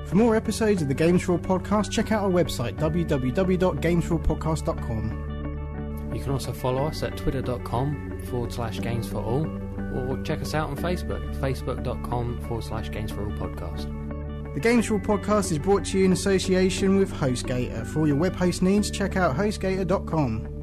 For more episodes of the Games4all podcast, check out our website, www.games4all.podcast.com. You can also follow us at twitter.com/Games4all, or check us out on Facebook, facebook.com/Games4all podcast. The Games4all podcast is brought to you in association with HostGator. For all your web host needs, check out hostgator.com.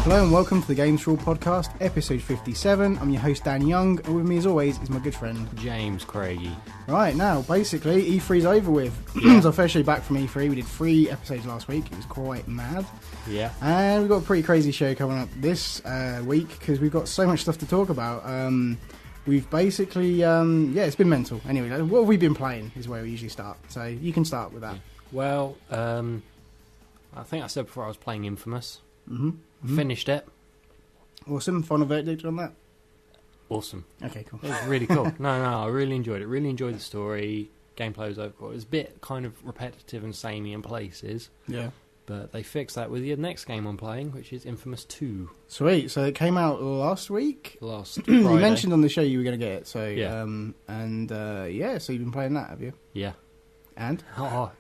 Hello and welcome to the Games4all podcast, episode 57. I'm your host Dan Young, and with me as always is my good friend James Craigie. Right, now basically E3's over with. Yeah. So officially back from E3. We did 3 episodes last week. It was quite mad. Yeah. And we've got a pretty crazy show coming up this week because we've got so much stuff to talk about. We've basically, it's been mental. Anyway, what have we been playing is where we usually start. So you can start with that. Well, I think I said before I was playing Infamous. Mm-hmm. Finished it. Awesome. Final verdict on that? Awesome. Okay, cool. It was really cool. No, I really enjoyed it. Really enjoyed the story. Gameplay was overall. It was a bit kind of repetitive and samey in places. Yeah. But they fixed that with the next game I'm playing, which is Infamous 2. Sweet. So it came out last week? Last Friday. You mentioned on the show you were going to get it. So, yeah. So you've been playing that, have you? Yeah. And? Oh,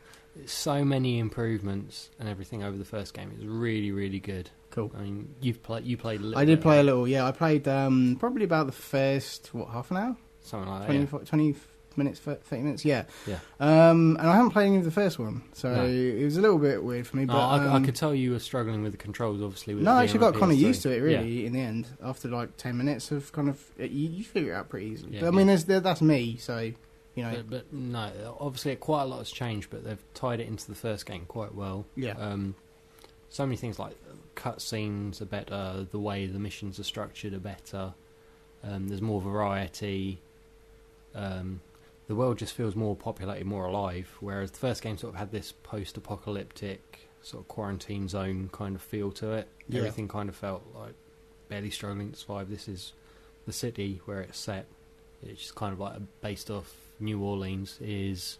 so many improvements and everything over the first game. It was really, really good. Cool. I mean, you played a little I did play a little, yeah. I played probably about the first, half an hour? Something like 20 minutes, 30 minutes, yeah. Yeah. And I haven't played any of the first one, so No. it was a little bit weird for me. But I could tell you were struggling with the controls, obviously. With no, it I being actually on got kind of PS3. used to it, really, Yeah. in the end. After like 10 minutes of kind of... You figure it out pretty easily. Yeah, But, I mean, that's me, so... You know. But no, obviously quite a lot has changed, but they've tied it into the first game quite well. Yeah. So many things like cutscenes are better, the way the missions are structured are better, there's more variety, the world just feels more populated, more alive, whereas the first game sort of had this post-apocalyptic sort of quarantine zone kind of feel to it. Yeah. Everything kind of felt like barely struggling to survive. This is the city where it's set. It's just kind of like based off New Orleans. Feels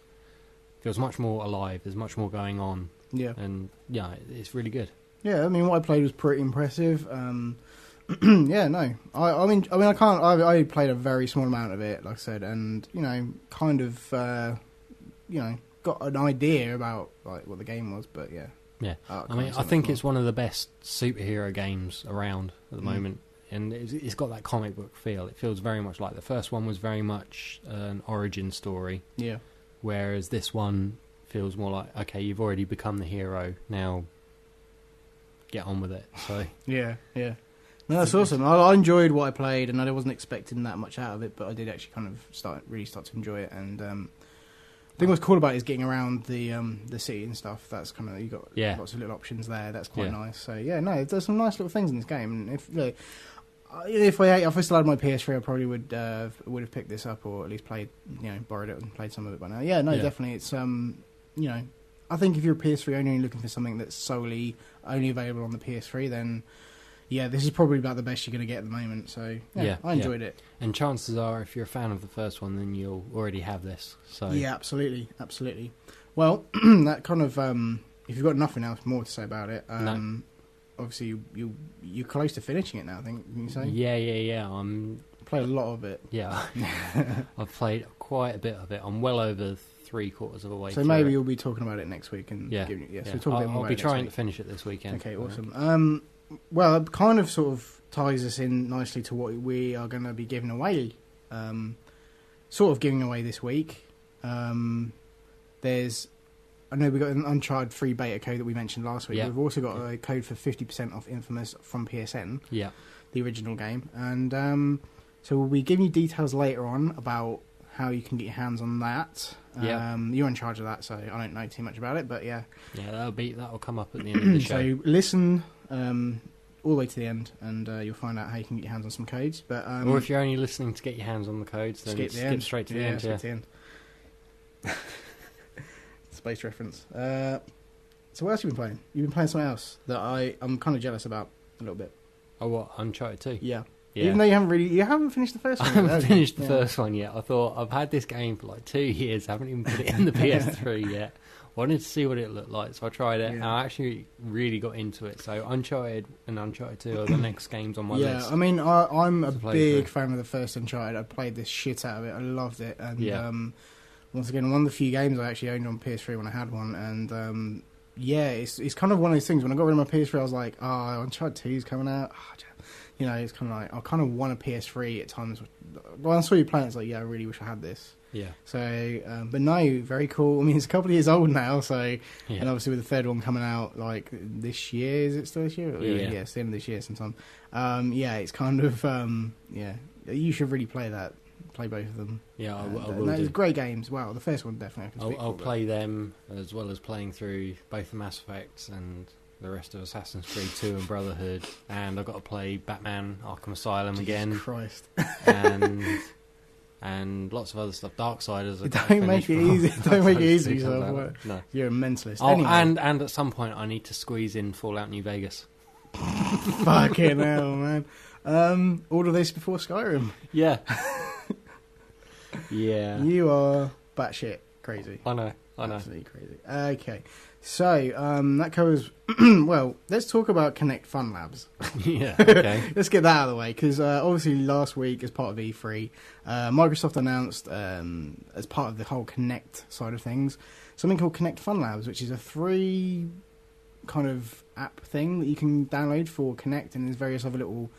much more alive. There's much more going on. Yeah. And yeah, it's really good. Yeah, I mean, what I played was pretty impressive. Yeah, no. I played a very small amount of it, like I said, and, kind of, got an idea about, like, what the game was, but yeah. Yeah. I think it's one of the best superhero games around at the moment. And it's got that comic book feel. It feels very much like the first one was very much an origin story. Yeah. Whereas this one feels more like, okay, you've already become the hero, now get on with it. So yeah. No, that's awesome. I enjoyed what I played, and I wasn't expecting that much out of it, but I did actually kind of start to enjoy it. And I think what's cool about it is getting around the city and stuff. That's kind of, you got lots of little options there. That's quite nice. So yeah, no, there's some nice little things in this game. And if I still had my PS3, I probably would have picked this up, or at least borrowed it and played some of it by now. Yeah, no, definitely. It's I think if you're a PS3 owner and you're looking for something that's solely only available on the PS3, then yeah, this is probably about the best you're going to get at the moment. So yeah, I enjoyed it. And chances are, if you're a fan of the first one, then you'll already have this. So yeah, absolutely. Well, that kind of if you've got nothing else more to say about it, no. Obviously you're close to finishing it now, I think. Can you say? Yeah. Played a lot of it. Yeah, I've played quite a bit of it. I'm well over 3/4 of a way. So maybe you'll be talking about it next week, and so we'll talk a bit more. I'll be trying to finish it this weekend. Okay, awesome. Well, it kind of sort of ties us in nicely to what we are going to be giving away. Giving away this week. I know we got an Uncharted free beta code that we mentioned last week. Yeah. We've also got a code for 50% off Infamous from PSN. Yeah. The original game. And so we'll be giving you details later on about how you can get your hands on that. Yeah. You're in charge of that, so I don't know too much about it, but yeah. Yeah, that'll come up at the end of the show. So listen all the way to the end, and you'll find out how you can get your hands on some codes. But or if you're only listening to get your hands on the codes, then skip straight to the end. Skip to the end. Space reference. So what else have you been playing? You've been playing something else that I'm kind of jealous about a little bit. Oh, what? Uncharted 2? Yeah. Even though you haven't finished the first one. I haven't finished the first one yet. I thought, I've had this game for like 2 years, I haven't even put it in the PS3 yet. wanted to see what it looked like, so I tried it, Yeah. and I actually really got into it. So Uncharted and Uncharted 2 are the next games on my list. I mean, I'm a to play big through. fan of the first Uncharted. I played the shit out of it. I loved it. And Yeah. once again, one of the few games I actually owned on PS3 when I had one. And yeah, it's kind of one of those things. When I got rid of my PS3, I was like, oh, Uncharted 2 is coming out. You know, it's kind of like, I kind of want a PS3 at times. When I saw you playing, it's like, yeah, I really wish I had this. Yeah. So, but no, very cool. I mean, it's a couple of years old now, so, Yeah. and obviously with the third one coming out, like, this year, is it still this year? Yeah. It's the end of this year sometime. Yeah, it's kind of, yeah, you should really play that. Play both of them. Yeah, I And, will no, do. it's great games. Wow, the first one definitely I can speak I'll for, play them as well as playing through both the Mass Effects and the rest of Assassin's Creed 2 and Brotherhood, and I've got to play Batman Arkham Asylum Jesus again, Christ. and lots of other stuff. Darksiders. I've got to Don't make it finish easy. before Don't make it easy Darksiders yourself. comes out. No. You're a mentalist. Oh, Anyway. and at some point I need to squeeze in Fallout New Vegas. Fucking hell, man. All of this before Skyrim. Yeah. Yeah. You are batshit crazy. I know. Absolutely crazy. Okay, so that covers. Well, let's talk about Connect Fun Labs. Yeah. Okay. Let's get that out of the way because obviously last week, as part of E3, Microsoft announced as part of the whole Connect side of things something called Connect Fun Labs, which is a free kind of app thing that you can download for Connect, and there's various other little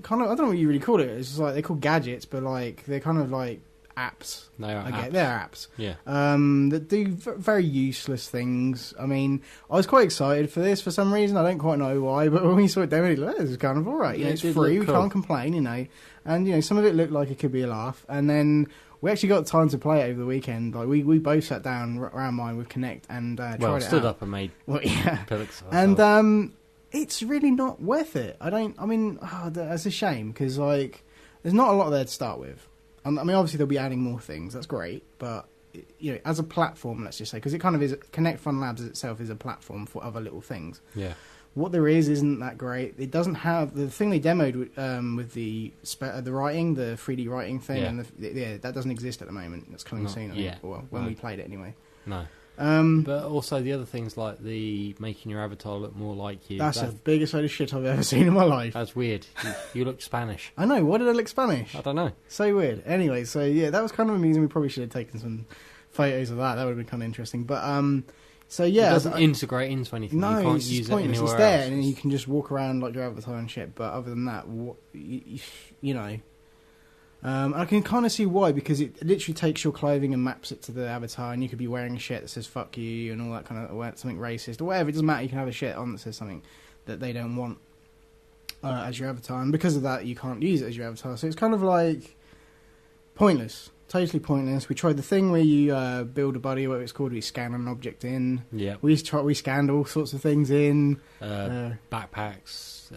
kind of, I don't know what you really call it. It's just like they're called gadgets, but like they're kind of like apps. They are apps. They're apps. Yeah. That do very useless things. I mean, I was quite excited for this for some reason. I don't quite know why, but when we saw it demoed, like, this is kind of alright. You know, Yeah, it's it did free. We look cool. can't complain. You know, and you know, some of it looked like it could be a laugh. And then we actually got time to play it over the weekend. Like we both sat down around mine with Connect and tried Well, it stood out. up and made Well, yeah. pillocks. And it's really not worth it. That's a shame because like there's not a lot there to start with. I mean, obviously they'll be adding more things. That's great, but you know, as a platform, let's just say, because it kind of is. Connect Fun Labs itself is a platform for other little things. Yeah. What there isn't that great. It doesn't have the thing they demoed with the writing, the 3D writing thing, Yeah. and that doesn't exist at the moment. That's coming Not soon. I think. yet. Well, when No. we played it anyway. No. Um, But also the other things like the making your avatar look more like you. that's the biggest load of shit I've ever seen in my life. That's weird. You look Spanish. I know. Why did I look Spanish? I don't know. So weird. Anyway, so yeah, that was kind of amusing. We probably should have taken some photos of that. That would have been kind of interesting. But so yeah, It doesn't integrate into anything. no, you can't it's use just it pointless. anywhere It's there, else. and you can just walk around like your avatar and shit. But other than that, you know, I can kind of see why, because it literally takes your clothing and maps it to the avatar, and you could be wearing a shirt that says "fuck you" and all that kind of something racist or whatever. It doesn't matter. You can have a shirt on that says something that they don't want as your avatar, and because of that, you can't use it as your avatar. So it's kind of like pointless. Totally pointless. We tried the thing where you build a buddy, whatever it's called. We scan an object in. Yeah. We scanned all sorts of things in. Backpacks,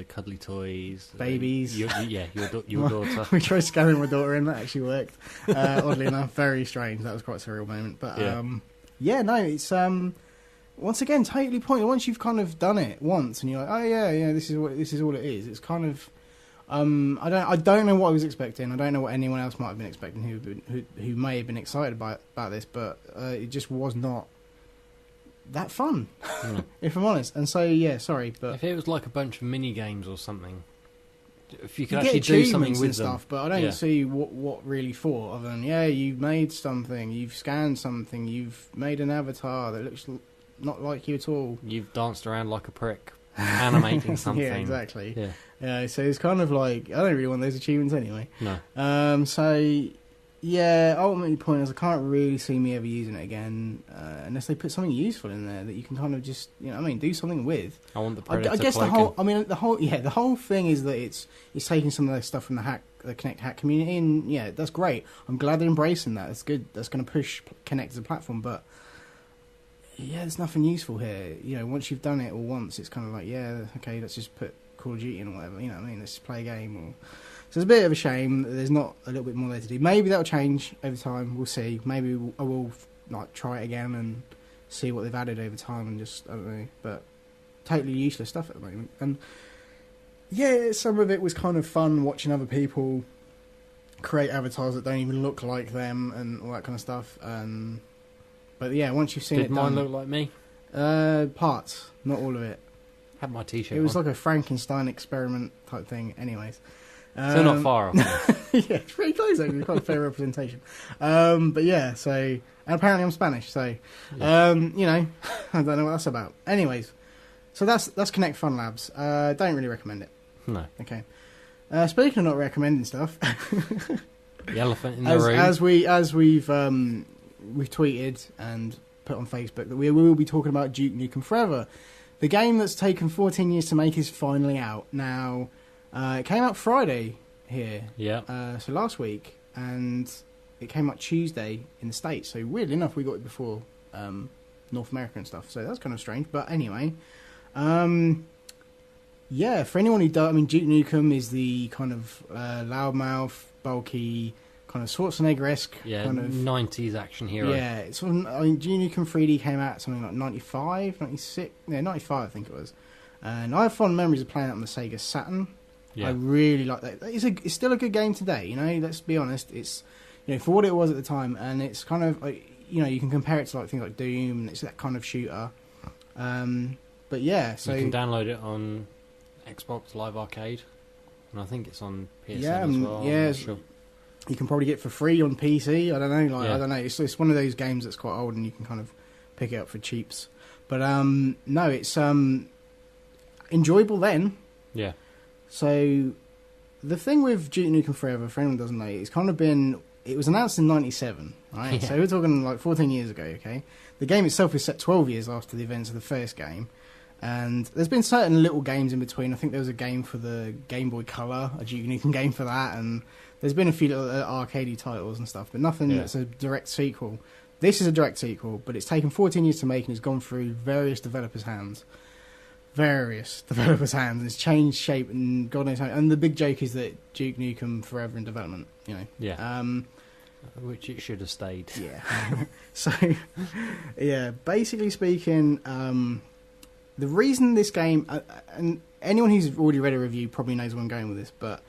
cuddly toys, Babies. Your daughter. We tried scanning my daughter in. That actually worked. Oddly enough, very strange. That was quite a surreal moment. But no, it's once again totally pointless. Once you've kind of done it once, and you're like, oh yeah, this is all it is. It's kind of. I don't know what I was expecting. I don't know what anyone else might have been expecting who may have been excited about this, but it just was not that fun, if I'm honest. And so yeah, sorry, but If it was like a bunch of mini games or something, if you could you actually get do something achievements with and them, stuff, but I don't see what really for. Other than you've made something, you've scanned something, you've made an avatar that looks not like you at all. you've danced around like a prick, animating something. Yeah, exactly. Yeah. Yeah, so it's kind of like I don't really want those achievements anyway. No. So yeah, ultimately, the point is I can't really see me ever using it again unless they put something useful in there that you can kind of just do something with. I want the Predator. I guess cloaking. the whole thing is that it's taking some of the stuff from the Connect hack community, and yeah, that's great. I'm glad they're embracing that. That's good. That's going to push Connect as a platform, but yeah, there's nothing useful here. You know, once you've done it all once, it's kind of like, yeah, okay, let's just put Call of Duty in or whatever. You know what I mean? Let's just play a game. So it's a bit of a shame that there's not a little bit more there to do. Maybe that'll change over time. We'll see. Maybe I will try it again and see what they've added over time, and just I don't know. But totally useless stuff at the moment. And yeah, some of it was kind of fun watching other people create avatars that don't even look like them and all that kind of stuff. But yeah, once you've seen Did it mine done, look like me? parts, not all of it. Had my t-shirt It was on. like a Frankenstein experiment type thing. Anyways, Still not far off. yeah, it's pretty close. Actually, quite a fair representation. But yeah, so and apparently I'm Spanish, so you know, I don't know what that's about. Anyways, so that's Connect Fun Labs. Don't really recommend it. No. Okay. Speaking of not recommending stuff, The elephant in the room. as we've tweeted and put on Facebook that we will be talking about Duke Nukem Forever. The game that's taken 14 years to make is finally out. Now, it came out Friday here, Yeah. so last week, and it came out Tuesday in the States. So weirdly enough, we got it before North America and stuff. So that's kind of strange. But anyway, yeah, for anyone who does, I mean, Duke Nukem is the kind of loudmouth, bulky, kind of Schwarzenegger-esque Yeah, kind of 90s action hero. yeah, it's sort of, I mean, Duke Nukem 3D came out something like 95, 96, yeah, 95 I think it was. And I have fond memories of playing it on the Sega Saturn. Yeah. I really like that. It's still a good game today, you know, let's be honest. It's, you know, for what it was at the time, and it's kind of, like, you know, you can compare it to like things like Doom, and it's that kind of shooter. But yeah, so... You can download it on Xbox Live Arcade, and I think it's on PSN Yeah, as well. yeah, I'm not sure. You can probably get it for free on PC. I don't know. Like Yeah. I don't know. It's one of those games that's quite old and you can kind of pick it up for cheaps. But no, it's enjoyable then. Yeah. So the thing with Duke Nukem Forever, for anyone who doesn't know, it's kind of been. It was announced in '97, right? Yeah. So we're talking like 14 years ago. Okay, the game itself is set 12 years after the events of the first game. And there's been certain little games in between. I think there was a game for the Game Boy Color, a Duke Nukem game for that, and there's been a few little arcadey titles and stuff, but nothing that's a direct sequel. This is a direct sequel, but it's taken 14 years to make and it's gone through various developers' hands. And it's changed shape and God knows how. And the big joke is that Duke Nukem Forever in development, you know. Yeah. Which it should have stayed. Yeah. So, yeah, basically speaking, the reason this game, and anyone who's already read a review probably knows where I'm going with this, but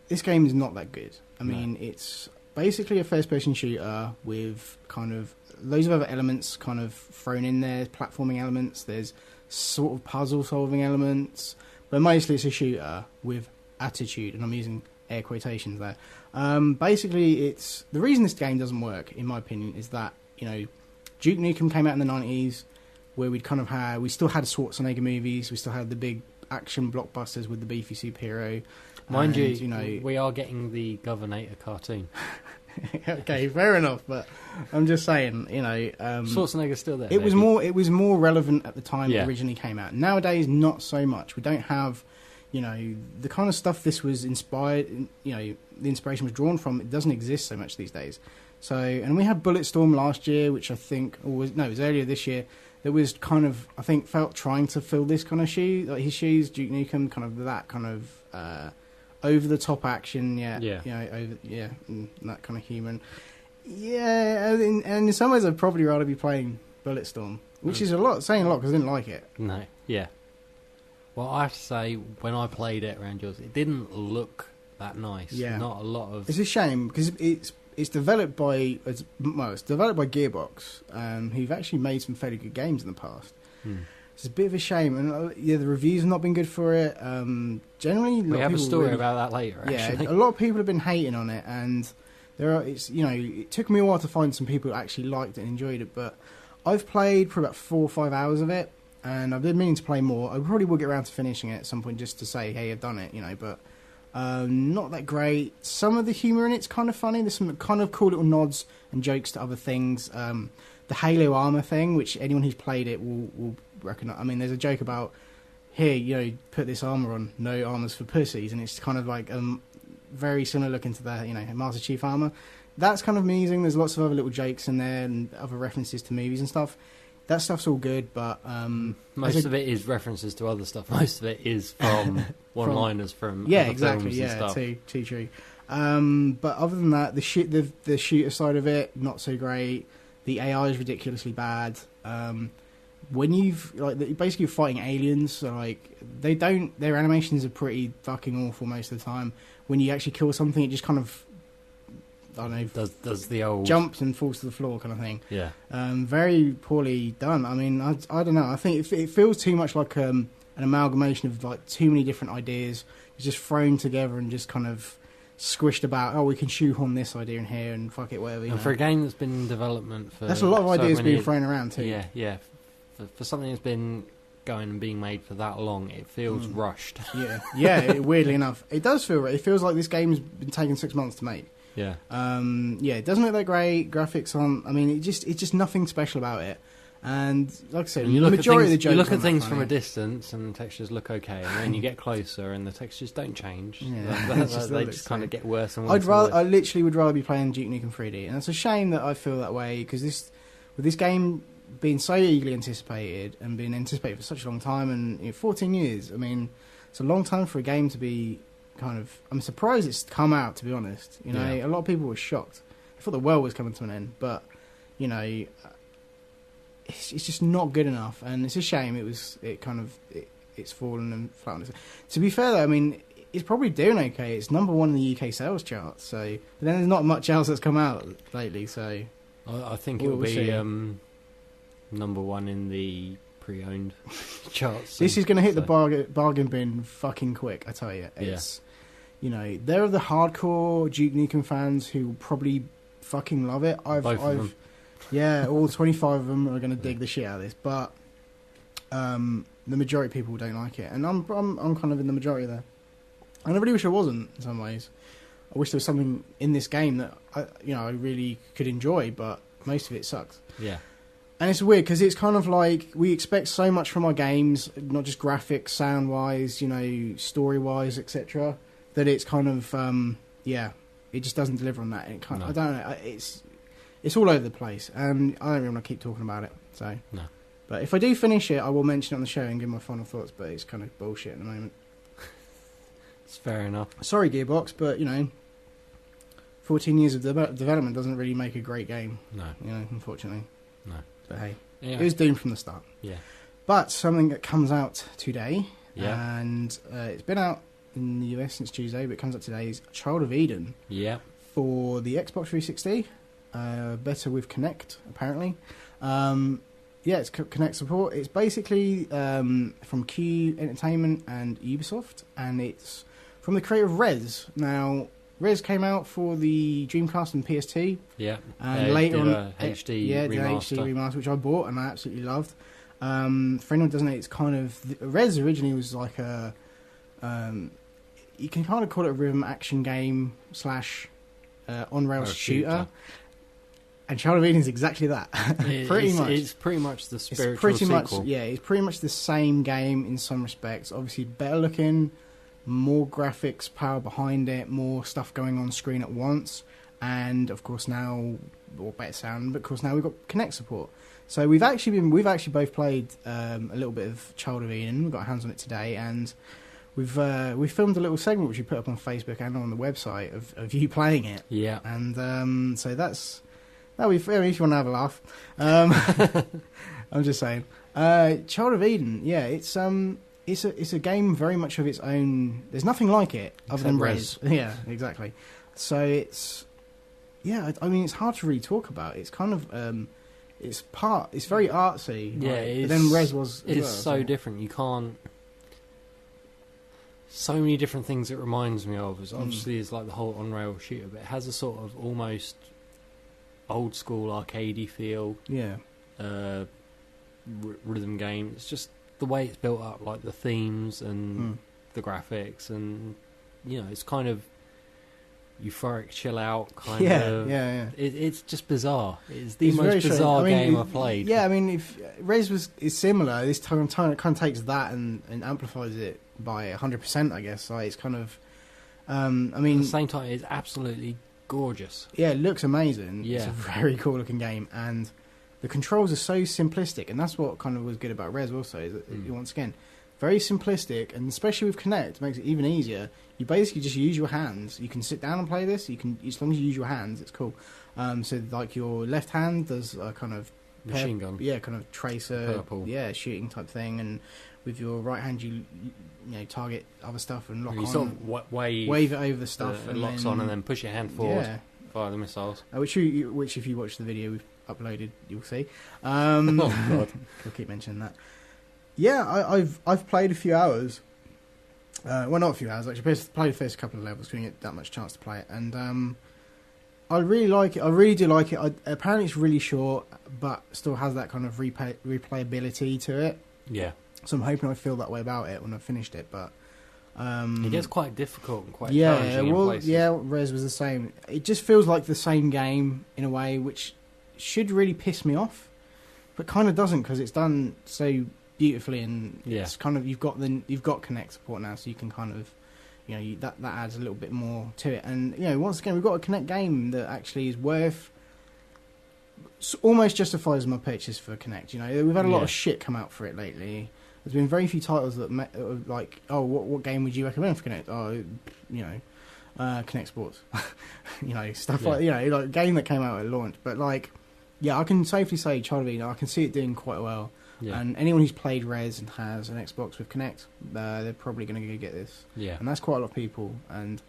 this game is not that good. I mean, it's basically a first-person shooter with kind of loads of other elements kind of thrown in there, platforming elements, there's sort of puzzle-solving elements, but mostly it's a shooter with attitude, and I'm using air quotations there. Basically, it's the reason this game doesn't work, in my opinion, is that, you know, Duke Nukem came out in the 90s, where we still had Schwarzenegger movies, we still had the big action blockbusters with the beefy superhero. Mind and, you, know, we are getting the Governator cartoon. okay, fair enough, but I'm just saying, you know, Schwarzenegger's still there. it was more relevant at the time Yeah. it originally came out. Nowadays, not so much. We don't have, you know, the kind of stuff this was inspired. You know, the inspiration was drawn from. It doesn't exist so much these days. So, and we had Bulletstorm last year, which I think, it was earlier this year. That was kind of, I think, felt trying to fill this kind of shoe, like his shoes, Duke Nukem, kind of that kind of over the top action, you know, and that kind of human. Yeah, and in some ways, I'd probably rather be playing Bulletstorm, which is saying a lot because I didn't like it. No, yeah. Well, I have to say, when I played it around yours, it didn't look that nice. Yeah, not a lot of. It's a shame because it's developed by Gearbox, who've actually made some fairly good games in the past. It's a bit of a shame, and the reviews have not been good for it. Generally, we have a story about that later. Actually, a lot of people have been hating on it, and it took me a while to find some people who actually liked it and enjoyed it. But I've played for about 4 or 5 hours of it, and I've been meaning to play more. I probably will get around to finishing it at some point just to say, hey, I've done it, you know. But not that great. Some of the humour in it's kind of funny. There's some kind of cool little nods and jokes to other things. The Halo armor thing, which anyone who's played it will recognise. I mean, there's a joke about, here, you know, put this armor on, no armors for pussies, and it's kind of like very similar looking to the, you know, Master Chief armor. That's kind of amusing. There's lots of other little jokes in there and other references to movies and stuff. That stuff's all good, but most of it is references to other stuff. Most of it is from one-liners from yeah, other exactly, films and stuff. too true. But other than that, the shooter side of it, not so great. The AI is ridiculously bad. When basically you're fighting aliens, so like their animations are pretty fucking awful most of the time. When you actually kill something, it just kind of I don't know, does the old jumps and falls to the floor kind of thing. Yeah. Very poorly done. I mean, I don't know. I think it feels too much like an amalgamation of like too many different ideas just thrown together and just kind of squished about. Oh, we can shoehorn this idea in here and fuck it, whatever. And for a game that's been in development for that's a lot of ideas being years, thrown around too. Yeah, yeah. For something that's been going and being made for that long, it feels rushed. Weirdly enough, it does feel. It feels like this game's been taking 6 months to make. Yeah. It doesn't look that great. Graphics aren't. I mean, it's just nothing special about it. And like I said, the majority of the jokes. You look at things from a distance, and the textures look okay, and then you get closer, and the textures don't change. Yeah, they just kind of get worse and worse. I literally would rather be playing Duke Nukem 3D, and it's a shame that I feel that way because with this game being so eagerly anticipated and being anticipated for such a long time, and 14 years. I mean, it's a long time for a game to be kind of. I'm surprised it's come out. To be honest, a lot of people were shocked. I thought the world was coming to an end, but it's just not good enough, and it's a shame. It's fallen and flat on its. To be fair, though, I mean, it's probably doing okay. It's number 1 in the UK sales chart. So, but then there's not much else that's come out lately. So, I think it will be number 1 in the pre-owned charts. This is going to hit the bargain bin fucking quick. I tell you, it's there are the hardcore Duke Nukem fans who will probably fucking love it. Both of them. Yeah, all 25 of them are going to dig the shit out of this, but the majority of people don't like it, and I'm kind of in the majority there. And I really wish I wasn't in some ways. I wish there was something in this game that I really could enjoy, but most of it sucks. Yeah. And it's weird because it's kind of like we expect so much from our games, not just graphics, sound wise, story wise, etc. That it's kind of it just doesn't deliver on that. I don't know. It's all over the place, and I don't really want to keep talking about it. So no. But if I do finish it, I will mention it on the show and give my final thoughts. But it's kind of bullshit at the moment. It's fair enough. Sorry, Gearbox, but 14 years of development doesn't really make a great game. No. Unfortunately. No. But hey, yeah. It was doomed from the start. Yeah. But something that comes out today, yeah, and it's been out in the US since Tuesday, but it comes out today, is Child of Eden. Yeah. For the Xbox 360, better with Kinect, apparently. It's Kinect support. It's basically from Q Entertainment and Ubisoft, and it's from the creator of Rez. Now, Rez came out for the Dreamcast and PS2. Yeah. And later on, HD remaster. The HD remaster, which I bought and I absolutely loved. For anyone who doesn't know, it's kind of Rez originally was like a you can kind of call it a rhythm action game / on-rail shooter. And Child of Eden is exactly that. Pretty much. It's pretty much the spiritual sequel. It's pretty much the same game in some respects. Obviously better looking, more graphics power behind it, more stuff going on screen at once, and of course now, or better sound, but of course now we've got Kinect support. So we've actually both played a little bit of Child of Eden. We've got our hands on it today, and we filmed a little segment which we put up on Facebook and on the website of you playing it. Yeah. And so that'll be fair if you want to have a laugh. I'm just saying. Child of Eden, it's a game very much of its own. There's nothing like it other than Rez. Yeah, exactly. So it's it's hard to really talk about. It's kind of it's very artsy. Yeah, right? But then Rez was. It's so different. You can't. So many different things it reminds me of. Obviously, it's like the whole on-rail shooter, but it has a sort of almost old school arcadey feel. Yeah. Rhythm game. It's just the way it's built up, like the themes and the graphics, and it's kind of euphoric, chill out kind of. Yeah. It's just bizarre. It's the most bizarre game I've played. Yeah, I mean, if Rez is similar, this time it kind of takes that and amplifies it by 100%, I guess. Like, it's kind of. I mean, at the same time, it's absolutely gorgeous. Yeah, it looks amazing. Yeah. It's a very cool looking game, and the controls are so simplistic, and that's what kind of was good about Rez also, is that once again, very simplistic, and especially with Kinect, makes it even easier. You basically just use your hands. You can sit down and play this. You can, as long as you use your hands, it's cool. So like your left hand does a kind of machine gun, kind of tracer, purple, shooting type thing, and with your right hand you target other stuff and lock on. Sort of wave it over the stuff, and locks on, and then push your hand forward. Yeah, by the missiles. Which if you watch the video we've uploaded, you'll see. Oh God, I'll keep mentioning that. Yeah, I've played a few hours. Well, not a few hours actually. Played the first couple of levels, didn't get that much chance to play it, and I really like it. I really do like it. Apparently, it's really short, but still has that kind of replayability to it. yeah. So I'm hoping I feel that way about it when I've finished it. But It gets quite difficult and quite challenging in places. yeah. Res was the same. It just feels like the same game in a way, which should really piss me off, but kind of doesn't because it's done so beautifully, and it's kind of you've got Connect support now, so you can kind of that adds a little bit more to it. And once again, we've got a Connect game that actually is worth almost justifies my purchase for Connect. We've had a lot of shit come out for it lately. There's been very few titles that are like, oh, what game would you recommend for Connect? Oh, Connect Sports, stuff like like a game that came out at launch. But I can safely say Child of Eden, I can see it doing quite well. Yeah. And anyone who's played Res and has an Xbox with Connect, they're probably going to go get this. Yeah. And that's quite a lot of people. And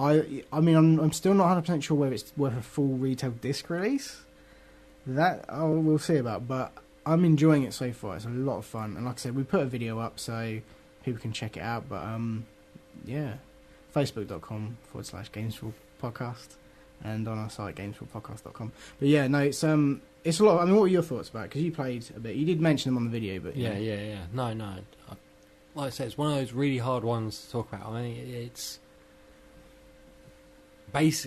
I'm still not 100% sure whether it's worth a full retail disc release. That we'll see about, but I'm enjoying it so far. It's a lot of fun, and like I said, we put a video up so people can check it out. But facebook.com/Games4all podcast, and on our site Games4allpodcast.com. But yeah, no, it's a lot. I mean, what were your thoughts about it? Because you played a bit. You did mention them on the video, but yeah. No. Like I said, it's one of those really hard ones to talk about. I mean, it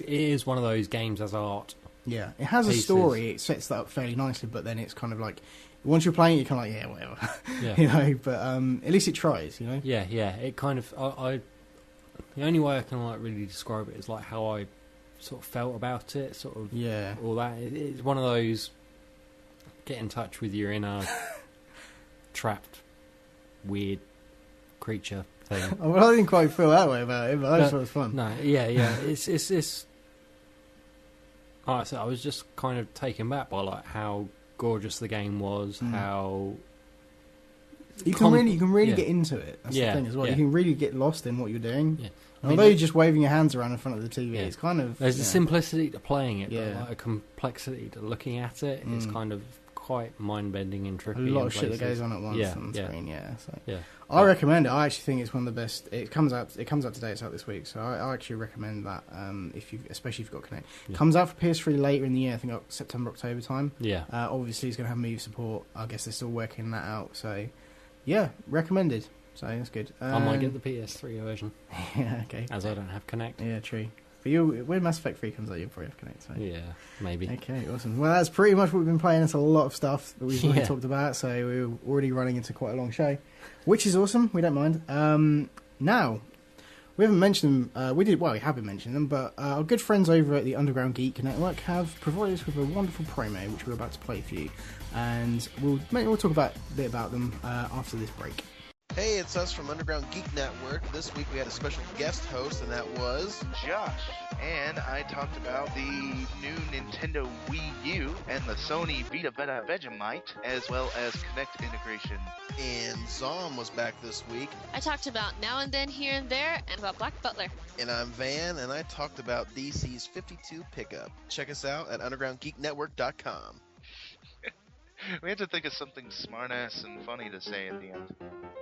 is one of those games as art. Yeah, it has pieces. A story. It sets that up fairly nicely, but then it's kind of like once you're playing it, you're kind of like, whatever. Yeah. But at least it tries. Yeah. It kind of. The only way I can really describe it is like how I sort of felt about it. Sort of. Yeah. All that. It's one of those. Get in touch with your inner trapped, weird creature thing. Well, I didn't quite feel that way about it, but I just thought it was fun. No. Yeah. It's. I was just kind of taken back by how gorgeous the game was, how you can really get into it. That's the thing as well. You can really get lost in what you're doing. Yeah. Although you're just waving your hands around in front of the TV, it's kind of there's a simplicity to playing it, but a complexity to looking at it. It's kind of quite mind-bending and trippy. A lot of shit that goes on at once on the screen. So. Yeah. I recommend it. I actually think it's one of the best. It comes out today. It's out this week, so I actually recommend that. Especially if you've got Connect. Comes out for PS3 later in the year. I think September, October time. Yeah. Obviously, it's going to have Move support. I guess they're still working that out. So, yeah, recommended. So that's good. I might get the PS3 version. Yeah. Okay. As I don't have Connect. Yeah. True. For you, when Mass Effect 3 comes out, you'll probably have Connect. So. Yeah. Maybe. Okay. Awesome. Well, that's pretty much what we've been playing. It's a lot of stuff that we've already talked about. So we're already running into quite a long show. Which is awesome. We don't mind. Now, we haven't mentioned them. We have been mentioning them, but our good friends over at the Underground Geek Network have provided us with a wonderful promo, which we're about to play for you. And we'll talk a bit about them after this break. Hey, it's us from Underground Geek Network. This week we had a special guest host, and that was Josh. And I talked about the new Nintendo Wii U and the Sony Vita Vegemite, as well as Kinect integration. And Zom was back this week. I talked about Now and Then, Here and There, and about Black Butler. And I'm Van, and I talked about DC's 52 pickup. Check us out at undergroundgeeknetwork.com. We had to think of something smartass and funny to say at the end.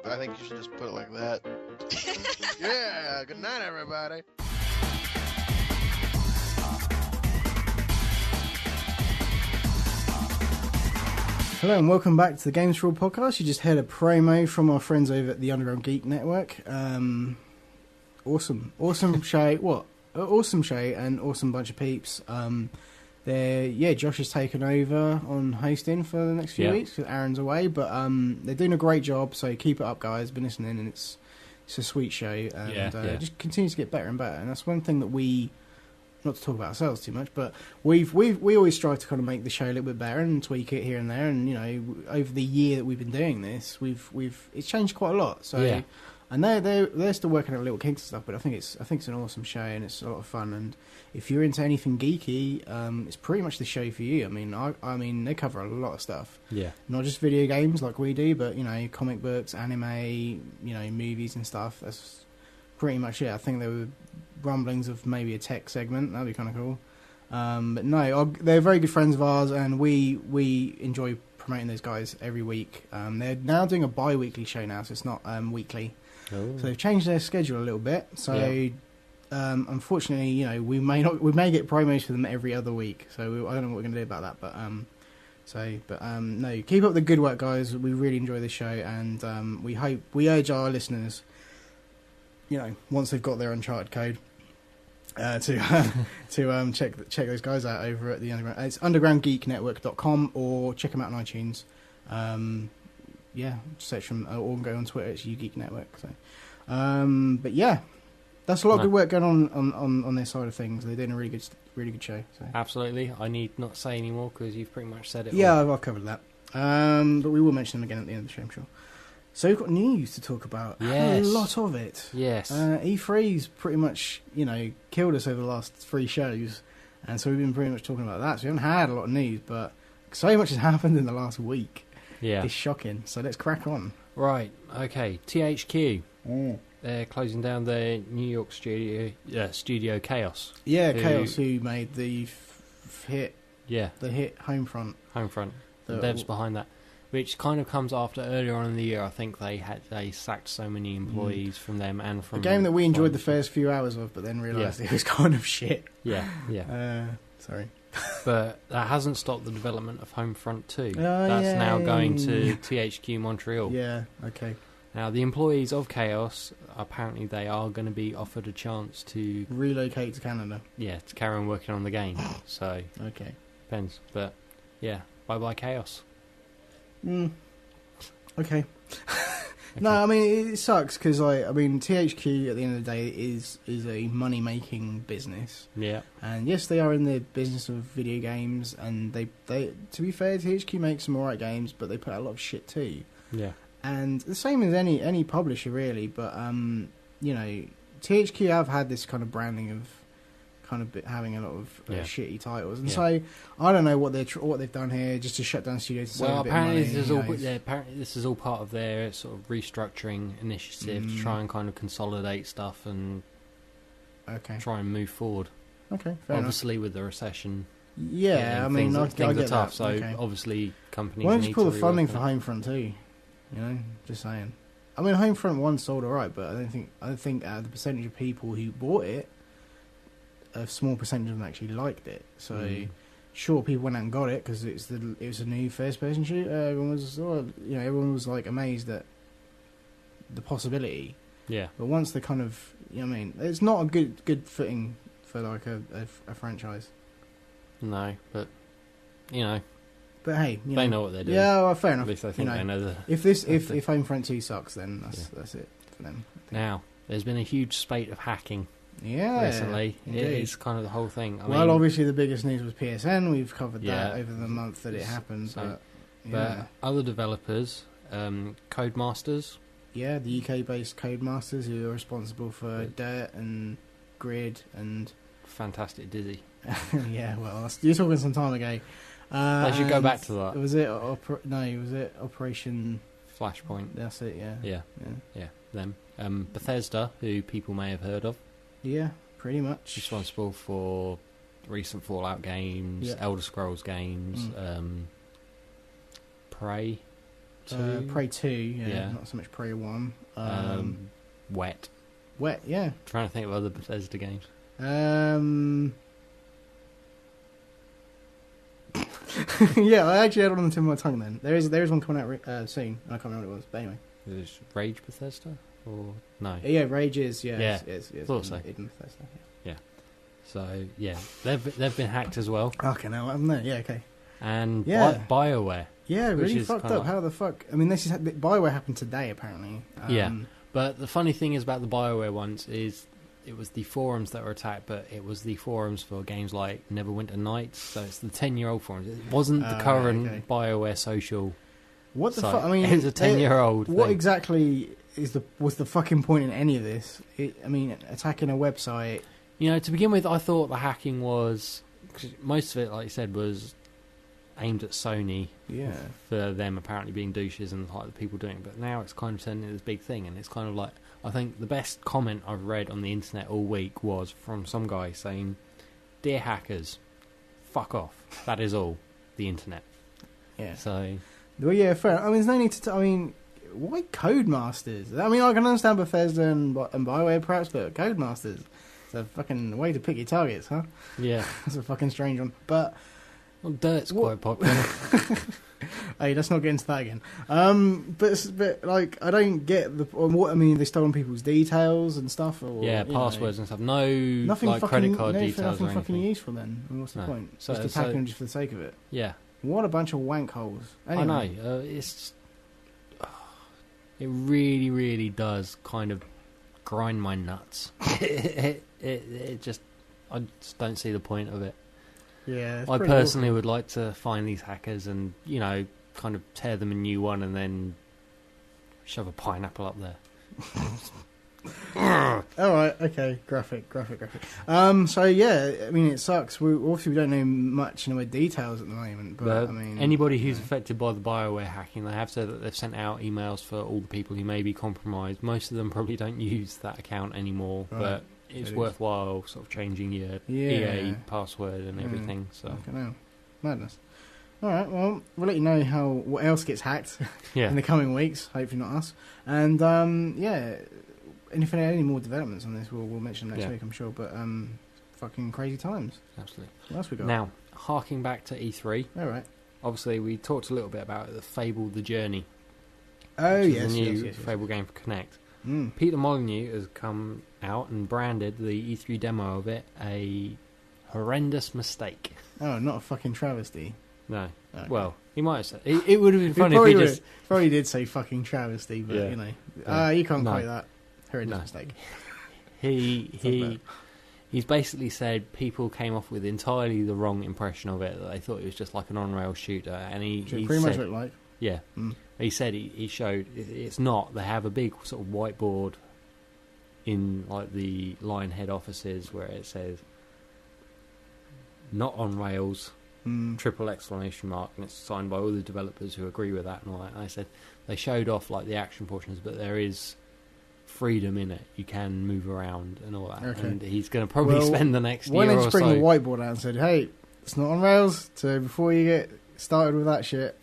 I think you should just put it like that. Yeah, good night, everybody. Hello and welcome back to the Games4all podcast. You just heard a promo from our friends over at the Underground Geek Network. Awesome show. What? Awesome show and awesome bunch of peeps. Josh has taken over on hosting for the next few weeks because Aaron's away, but they're doing a great job, so keep it up, guys. Been listening, and it's a sweet show, and it just continues to get better and better. And that's one thing that we, not to talk about ourselves too much, but we always strive to kind of make the show a little bit better and tweak it here and there. And over the year that we've been doing this, it's changed quite a lot. So. And they're still working out little kinks and stuff, but I think it's an awesome show and it's a lot of fun. And if you're into anything geeky, it's pretty much the show for you. I mean, they cover a lot of stuff. Yeah, not just video games like we do, but comic books, anime, movies and stuff. That's pretty much it. I think there were rumblings of maybe a tech segment. That'd be kind of cool. But no, they're very good friends of ours, and we enjoy promoting those guys every week. They're now doing a bi-weekly show now, so it's not weekly. Oh. So they've changed their schedule a little bit. So unfortunately, we may get promos for them every other week. So I don't know what we're going to do about that. But no, keep up the good work, guys. We really enjoy this show, and we urge our listeners, once they've got their Uncharted code, to check those guys out over at the Underground. It's undergroundgeeknetwork.com, or check them out on iTunes. Search them, or go on Twitter. It's UGeek Network. So, but yeah, that's a lot of good work going on their side of things. They're doing a really good show. So. Absolutely. I need not say any more because you've pretty much said it. Yeah, all. I've covered that. But we will mention them again at the end of the show, I'm sure. So we've got news to talk about. Yes. A lot of it. Yes. E3's pretty much, killed us over the last 3 shows. And so we've been pretty much talking about that. So we haven't had a lot of news, but so much has happened in the last week. Yeah. It's shocking. So let's crack on. Right. Okay. THQ. They're closing down their New York studio Chaos. Yeah, Chaos, who made the hit. Yeah. The hit Homefront. The devs behind that. Which kind of comes after earlier on in the year. I think they sacked so many employees from them and from a game that we enjoyed the first few hours of, but then realised it was kind of shit. Yeah. Sorry, but that hasn't stopped the development of Homefront 2. That's now going to THQ Montreal. Yeah. Okay. Now the employees of Chaos, apparently they are going to be offered a chance to relocate to Canada. Yeah, to carry on working on the game. So okay, depends. But yeah, bye Chaos. Okay. No, I mean it sucks because THQ at the end of the day is a money making business. Yeah. And yes, they are in the business of video games, and they to be fair, THQ makes some alright games, but they put out a lot of shit too. Yeah. And the same as any publisher really, but THQ have had this kind of branding of kind of having a lot of shitty titles, and so I don't know what they've done here just to shut down studios. Well, apparently this is all part of their sort of restructuring initiative to try and kind of consolidate stuff and try and move forward. Okay, fair obviously enough. With the recession. Yeah, things I are get tough. That. So obviously companies. Why don't you pull the funding for home? Homefront too? Just saying. I mean, Homefront 1 sold alright, but I don't think the percentage of people who bought it, a small percentage of them actually liked it. So sure, people went out and got it because it was a new first-person shooter. Everyone was like amazed at the possibility. Yeah. But once they kind of, it's not a good footing for like a franchise. No, but But hey, they know what they're doing. Yeah, well, fair enough. At least I think they know the. If Homefront 2 sucks, then that's it for them. Now, there's been a huge spate of hacking. Yeah, recently. Indeed. It's kind of the whole thing. I mean, obviously the biggest news was PSN. We've covered that over the month that it happened. But other developers, Codemasters. Yeah, the UK-based Codemasters who are responsible for Dirt and Grid and Fantastic Dizzy. Yeah, well, you're talking some time ago. I should go back to that. Was it Operation Flashpoint? That's it. Yeah. Them. Bethesda, who people may have heard of. Yeah, pretty much. Responsible for recent Fallout games, Elder Scrolls games, Prey 2. Prey 2, yeah, not so much Prey 1. Wet, yeah. Trying to think of other Bethesda games. Yeah, I actually had it on the tip of my tongue then. There is one coming out soon. I can't remember what it was, but anyway. Is Rage Bethesda? Or no? Yeah, Rage is, thought so. Hidden Bethesda, yeah. So, yeah, they've been hacked as well. Okay, now I'm there, yeah, okay. And BioWare. Yeah, really fucked up. How the fuck? I mean, BioWare happened today, apparently. But the funny thing is about the BioWare ones is it was the forums that were attacked, but it was the forums for games like Neverwinter Nights, so it's the 10-year-old forums. It wasn't the current BioWare social. What the fuck? I mean, it's a 10-year-old. What exactly was the fucking point in any of this? Attacking a website. To begin with, I thought the hacking was, cause most of it, like you said, was aimed at Sony. Yeah. For them apparently being douches and like the people doing it. But now it's kind of turned into this big thing, and it's kind of like, I think the best comment I've read on the internet all week was from some guy saying, "Dear hackers, fuck off. That is all. The internet. Yeah. So, Well, yeah, fair. I mean, there's no need to. I mean, why Codemasters? I mean, I can understand Bethesda and Bioware perhaps, but Codemasters. It's a fucking way to pick your targets, huh? yeah. That's a fucking strange one. But Well, Dirt's quite popular. hey, let's not get into that again. But like, I don't get the. Or what I mean, they stolen people's details and stuff, or Yeah, you passwords know, and stuff. No, nothing like fucking, credit card nothing, details nothing or fucking anything. useful then. And what's the No. point? So- Just attacking them just for the sake of it. Yeah, What a bunch of wank holes. Anyway. I know. It's it really, really does kind of grind my nuts. it just, I just don't see the point of it. Yeah, it's I pretty personally would like to find these hackers and, you know, kind of tear them a new one and then shove a pineapple up there. All right, okay, graphic. So yeah, I mean, it sucks. Obviously we don't know much in the way of details at the moment, but I mean, anybody who's you know. affected by the Bioware hacking, they have said that they've sent out emails for all the people who may be compromised. Most of them probably don't use that account anymore, Right. but it's is. worthwhile sort of changing your Yeah. EA password and everything. So Fucking hell. Madness. All right, well, we'll let you know what else gets hacked yeah, in the coming weeks. Hopefully not us. And yeah, and if there are any more developments on this, we'll mention next Yeah. week, I'm sure. But fucking crazy times. absolutely. What else we got? Now, harking back to E3, All right. obviously we talked a little bit about the Fable: The Journey. Oh which is yes, the new yes. Fable game for Connect. Mm. Peter Molyneux has come out and branded the E3 demo of it a horrendous mistake. Oh, not a fucking travesty. No. Okay. Well, he might have said. It would have been He funny if probably, he just. probably did say fucking travesty, but Yeah. you know, Yeah. you can't No. quote that. Horrendous No. mistake. He's basically said people came off with entirely the wrong impression of it. That they thought it was just like an on-rail shooter, and he Pretty much said, look like. yeah, Mm. he said he showed it's not. They have a big sort of whiteboard in like the line head offices where it says "not on rails." Mm. Triple exclamation mark, and it's signed by all the developers who agree with that and all that. And I said they showed off like the action portions, but there is freedom in it. You can move around and all that. Okay. And he's going to probably Well, spend the next Why year don't or you bring the so. whiteboard out and said, "Hey, it's not on rails." So before you get started with that shit,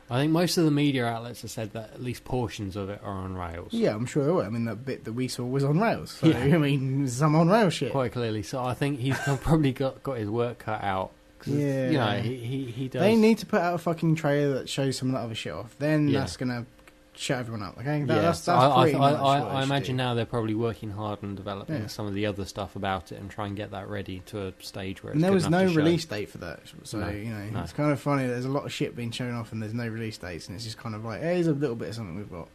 I think most of the media outlets have said that at least portions of it are on rails. yeah, I'm sure they were. I mean, that bit that we saw was on rails. So Yeah. I mean, some on rail shit. Quite clearly. So I think he's probably got his work cut out. 'Cause, Yeah. you know, he does. They need to put out a fucking trailer that shows some of that other shit off. Then Yeah. that's gonna shut everyone up. Okay, Yeah, that's so pretty much what I it should imagine do. now they're probably working hard on developing Yeah. some of the other stuff about it and try and get that ready to a stage where it's And there good was enough no to show. release date for that, so No, you know no. it's kind of funny. There's a lot of shit being shown off, and there's no release dates, and it's just kind of like, hey, here's a little bit of something we've got.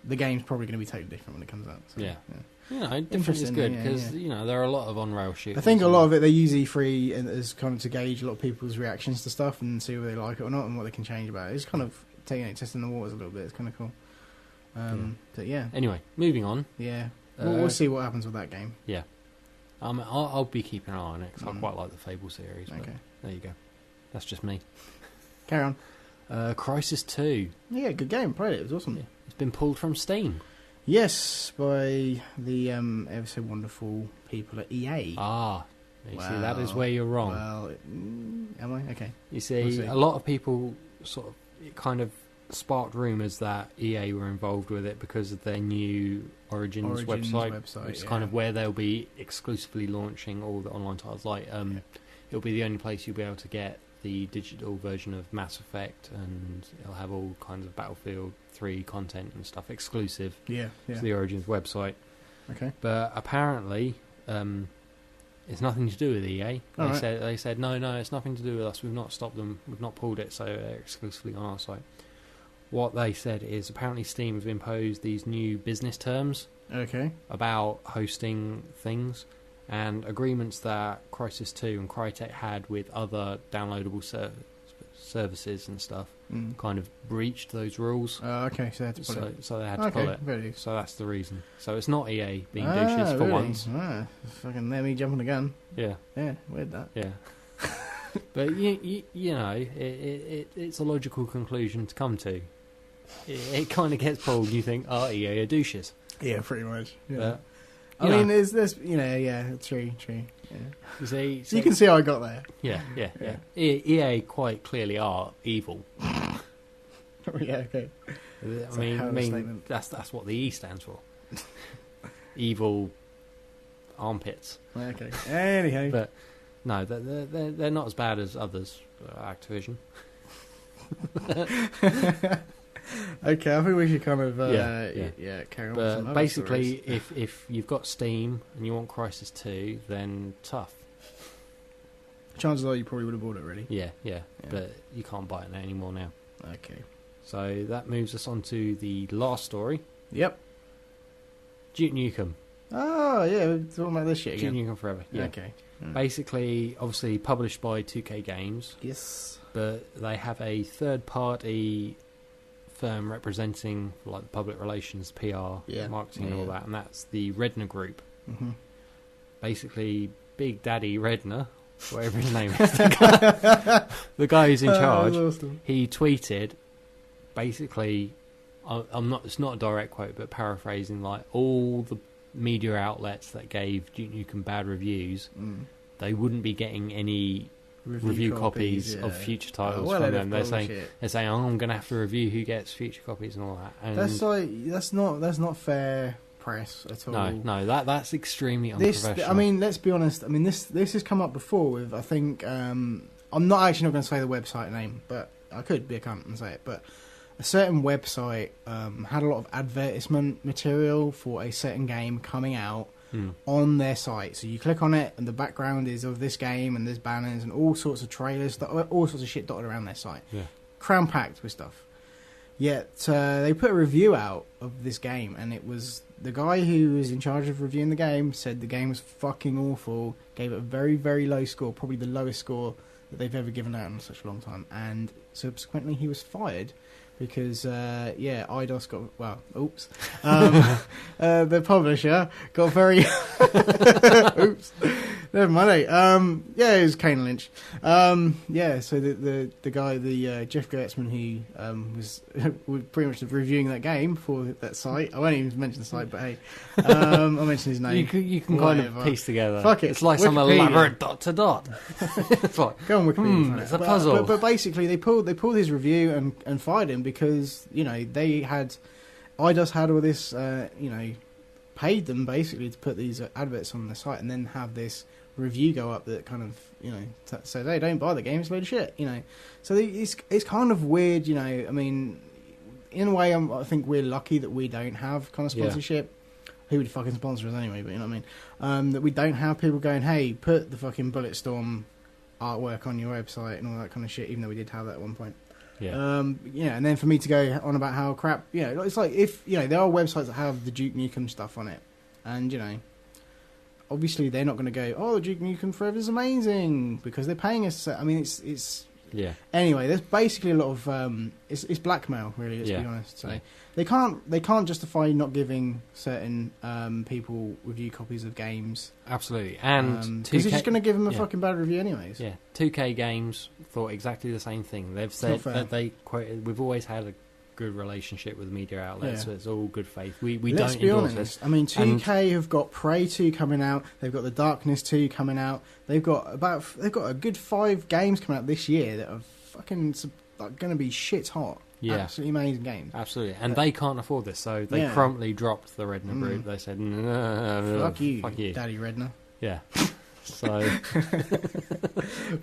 The game's probably going to be totally different when it comes out. So, Yeah. You know, different is Interesting, good yeah, because yeah. you know there are a lot of on-rail I shooters. think a lot of it they use E3 as kind of to gauge a lot of people's reactions to stuff and see whether they like it or not and what they can change about it. It's kind of testing the waters a little bit. It's kind of cool. But yeah, Anyway, moving on. yeah. Uh, We'll see what happens with that game. I'll be keeping an eye on it because I Mm. quite like the Fable series. But Okay, there you go. That's just me. carry on. Crisis 2. Yeah, good game. Played it. It was awesome. Yeah. It's been pulled from Steam. Yes, by the ever so wonderful people at EA. Ah, you see, that is Well, where you're wrong. Well, am I? Okay. You see, We'll see. a lot of people sort of it kind of sparked rumours that EA were involved with it because of their new Origins website, which is kind of where they'll be exclusively launching all the online titles. Like, it'll be the only place you'll be able to get the digital version of Mass Effect, and it'll have all kinds of Battlefield 3 content and stuff exclusive Yeah, to the Origins website. Okay. But apparently, it's nothing to do with EA. All right. They said no, it's nothing to do with us. We've not stopped them. We've not pulled it. So they're exclusively on our site. What they said is apparently Steam have imposed these new business terms Okay. about hosting things and agreements that Crysis 2 and Crytek had with other downloadable services and stuff Mm. kind of breached those rules. Okay, so they had to pull it. So they had to pull Okay, it. very. So that's the reason. So it's not EA being douches for really? once. Ah, fucking let me jump on the gun. Yeah, Yeah, weird that. yeah. But you know, it's a logical conclusion to come to. It kind of gets pulled, and you think, "Oh, EA are douches." Yeah, pretty much. Yeah. But, I you mean, know. there's, you know, yeah, true. You see, So you can see how I got there. yeah. EA quite clearly are evil. Yeah, okay. I a mean, hell of a statement. that's what the E stands for. Evil armpits. Okay. Anyhow. But no, they're not as bad as others. Activision. Okay, I think we should kind of carry on. With some But other basically, stories. if you've got Steam and you want Crysis 2, then tough. Chances are you probably would have bought it already. Yeah. But you can't buy it anymore now. Okay. So that moves us on to the last story. Yep. Duke Nukem. Oh yeah, we're talking about this shit Duke again. Nukem Forever. Yeah. Okay. Basically, obviously published by 2K Games, Yes. but they have a third-party firm representing like public relations, PR, marketing, and all that, and that's the Redner Group. Mm-hmm. Basically, Big Daddy Redner, whatever his name is, the guy who's in charge. Awesome. He tweeted, basically, I'm not. It's not a direct quote, but paraphrasing, like all the media outlets that gave Duke Nukem bad reviews, they wouldn't be getting any review copies of future titles from them. They're saying, "Oh, I'm going to have to review who gets future copies and all that." And that's not fair press at all. No, that's extremely unprofessional. I mean, let's be honest. I mean, this has come up before with. I think I'm not actually not going to say the website name, but I could be a cunt and say it. But a certain website had a lot of advertisement material for a certain game coming out on their site. So you click on it, and the background is of this game, and there's banners and all sorts of trailers, all sorts of shit dotted around their site. Yeah. Cram packed with stuff. Yet they put a review out of this game, and it was the guy who was in charge of reviewing the game said the game was fucking awful, gave it a very, very low score, probably the lowest score that they've ever given out in such a long time, and subsequently he was fired because IDOS the publisher got very oops, never mind. It was Kane Lynch. So the guy, Jeff Gertzman, who was pretty much reviewing that game for that site. I won't even mention the site, but hey, I'll mention his name. You can kind of piece together. Fuck it. It's like some Wikipedia. elaborate dot to dot. It's like, go on Wikipedia. it's a puzzle. But basically, they pulled his review and fired him because IDOS had all this, paid them basically to put these adverts on the site and then have this review go up that kind of says, hey, don't buy the game, it's a load of shit, So it's kind of weird, I mean, in a way, I think we're lucky that we don't have kind of sponsorship. Who would fucking sponsor us anyway? But you know what I mean. That we don't have people going, hey, put the fucking Bulletstorm artwork on your website and all that kind of shit. Even though we did have that at one point. Yeah. And then for me to go on about how crap, it's like if there are websites that have the Duke Nukem stuff on it, and obviously they're not going to go, oh, Duke Nukem Forever is amazing because they're paying us. I mean, it's. Yeah. Anyway, there's basically a lot of it's blackmail, really. Let's be honest. So they can't justify not giving certain people review copies of games. Absolutely, and because you're just going to give them a fucking bad review, anyways. Yeah, 2K Games thought exactly the same thing. They've said that they quoted, "We've always had a good relationship with media outlets, so it's all good faith. We Let's don't be endorse honest. this." I mean, 2K have got Prey 2 coming out. They've got The Darkness 2 coming out. They've got a good 5 games coming out this year that are fucking going to be shit hot. Yeah, absolutely amazing games. Absolutely, and they can't afford this, so they promptly dropped the Redner Group. They said, fuck you, Daddy Redner." Yeah. So,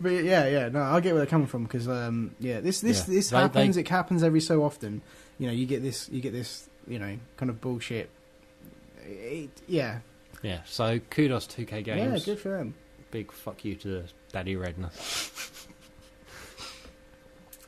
but no, I get where they're coming from because this happens. It happens every so often. You get this, kind of bullshit. Yeah. So kudos to 2K Games. Yeah, good for them. Big fuck you to Daddy Redner.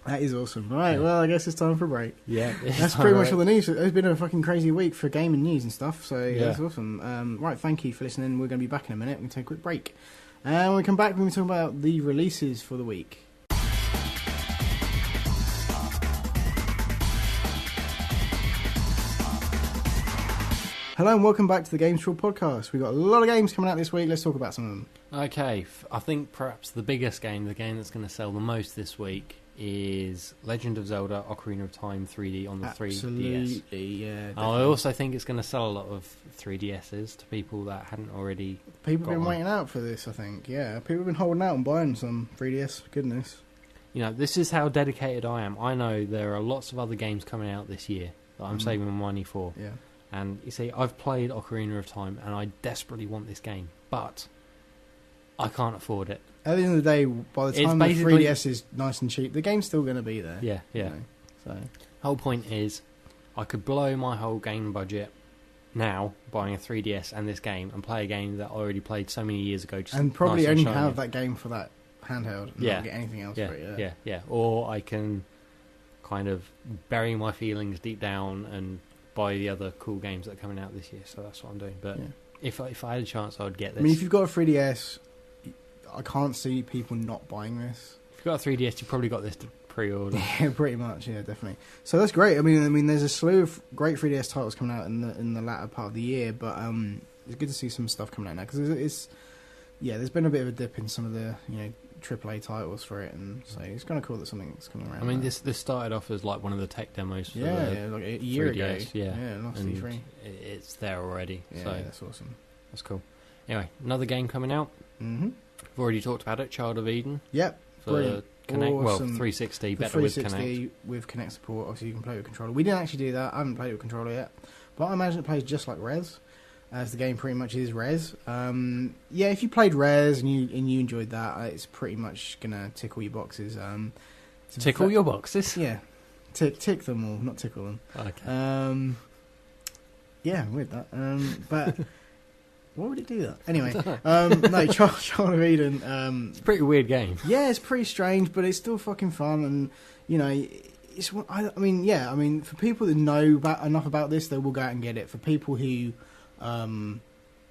That is awesome. Right, well, I guess it's time for a break. Yeah, that's pretty much all the news. It's been a fucking crazy week for gaming news and stuff, so that's awesome. Right, thank you for listening. We're going to be back in a minute. We're going to take a quick break. And when we come back, we're going to talk about the releases for the week. Hello and welcome back to the Games4all podcast. We've got a lot of games coming out this week. Let's talk about some of them. Okay, I think perhaps the biggest game, the game that's going to sell the most this week, is Legend of Zelda: Ocarina of Time 3D on the 3DS. Absolutely, yeah. And I also think it's going to sell a lot of 3DSs to people that hadn't already. People have been got one. waiting out for this, I think. Yeah, people have been holding out and buying some 3DS. Goodness. You know, this is how dedicated I am. I know there are lots of other games coming out this year that I'm saving my money for. Yeah. And you see, I've played Ocarina of Time, and I desperately want this game, but I can't afford it. At the end of the day, by the It's time the basically- 3DS is nice and cheap, the game's still going to be there. Yeah, yeah. you know, so Whole point is, I could blow my whole game budget now buying a 3DS and this game and play a game that I already played so many years ago. Just and probably nice only shiny. have that game for that handheld and Yeah. not get anything else Yeah, for it. yeah. Or I can kind of bury my feelings deep down and buy the other cool games that are coming out this year. So that's what I'm doing. But Yeah. if I had a chance, I would get I this. mean, if you've got a 3DS, I can't see people not buying this. If you've got a 3DS, you've probably got this to pre-order. Yeah, pretty much. Yeah, definitely. So that's great. I mean, there's a slew of great 3DS titles coming out in the latter part of the year, but it's good to see some stuff coming out now because there's been a bit of a dip in some of the AAA titles for it, and so it's kind of cool that something's coming around. I mean, now. this started off as like one of the tech demos for yeah, the yeah, like a year ago. 3DS, yeah. last and E3. it's there already. Yeah, So that's awesome. that's cool. Anyway, another game coming out. Mm-hmm. We've already talked about it, Child of Eden Yep. for Brilliant. Connect. Well, Awesome. 360, For better with 360 Connect. with Connect support, obviously you can play with controller. We didn't actually do that. I haven't played it with controller yet, but I imagine it plays just like Res, as the game pretty much is Res. Yeah, if you played Res and you enjoyed that, it's pretty much gonna tick all your boxes. Tickle your boxes. Yeah, tick them all, not tickle them. Okay. Yeah, weird that. But why would it do that? Anyway, no, Child of Eden. It's a pretty weird game. Yeah, it's pretty strange, but it's still fucking fun, and it's. I mean, for people that know enough about this, they will go out and get it. For people who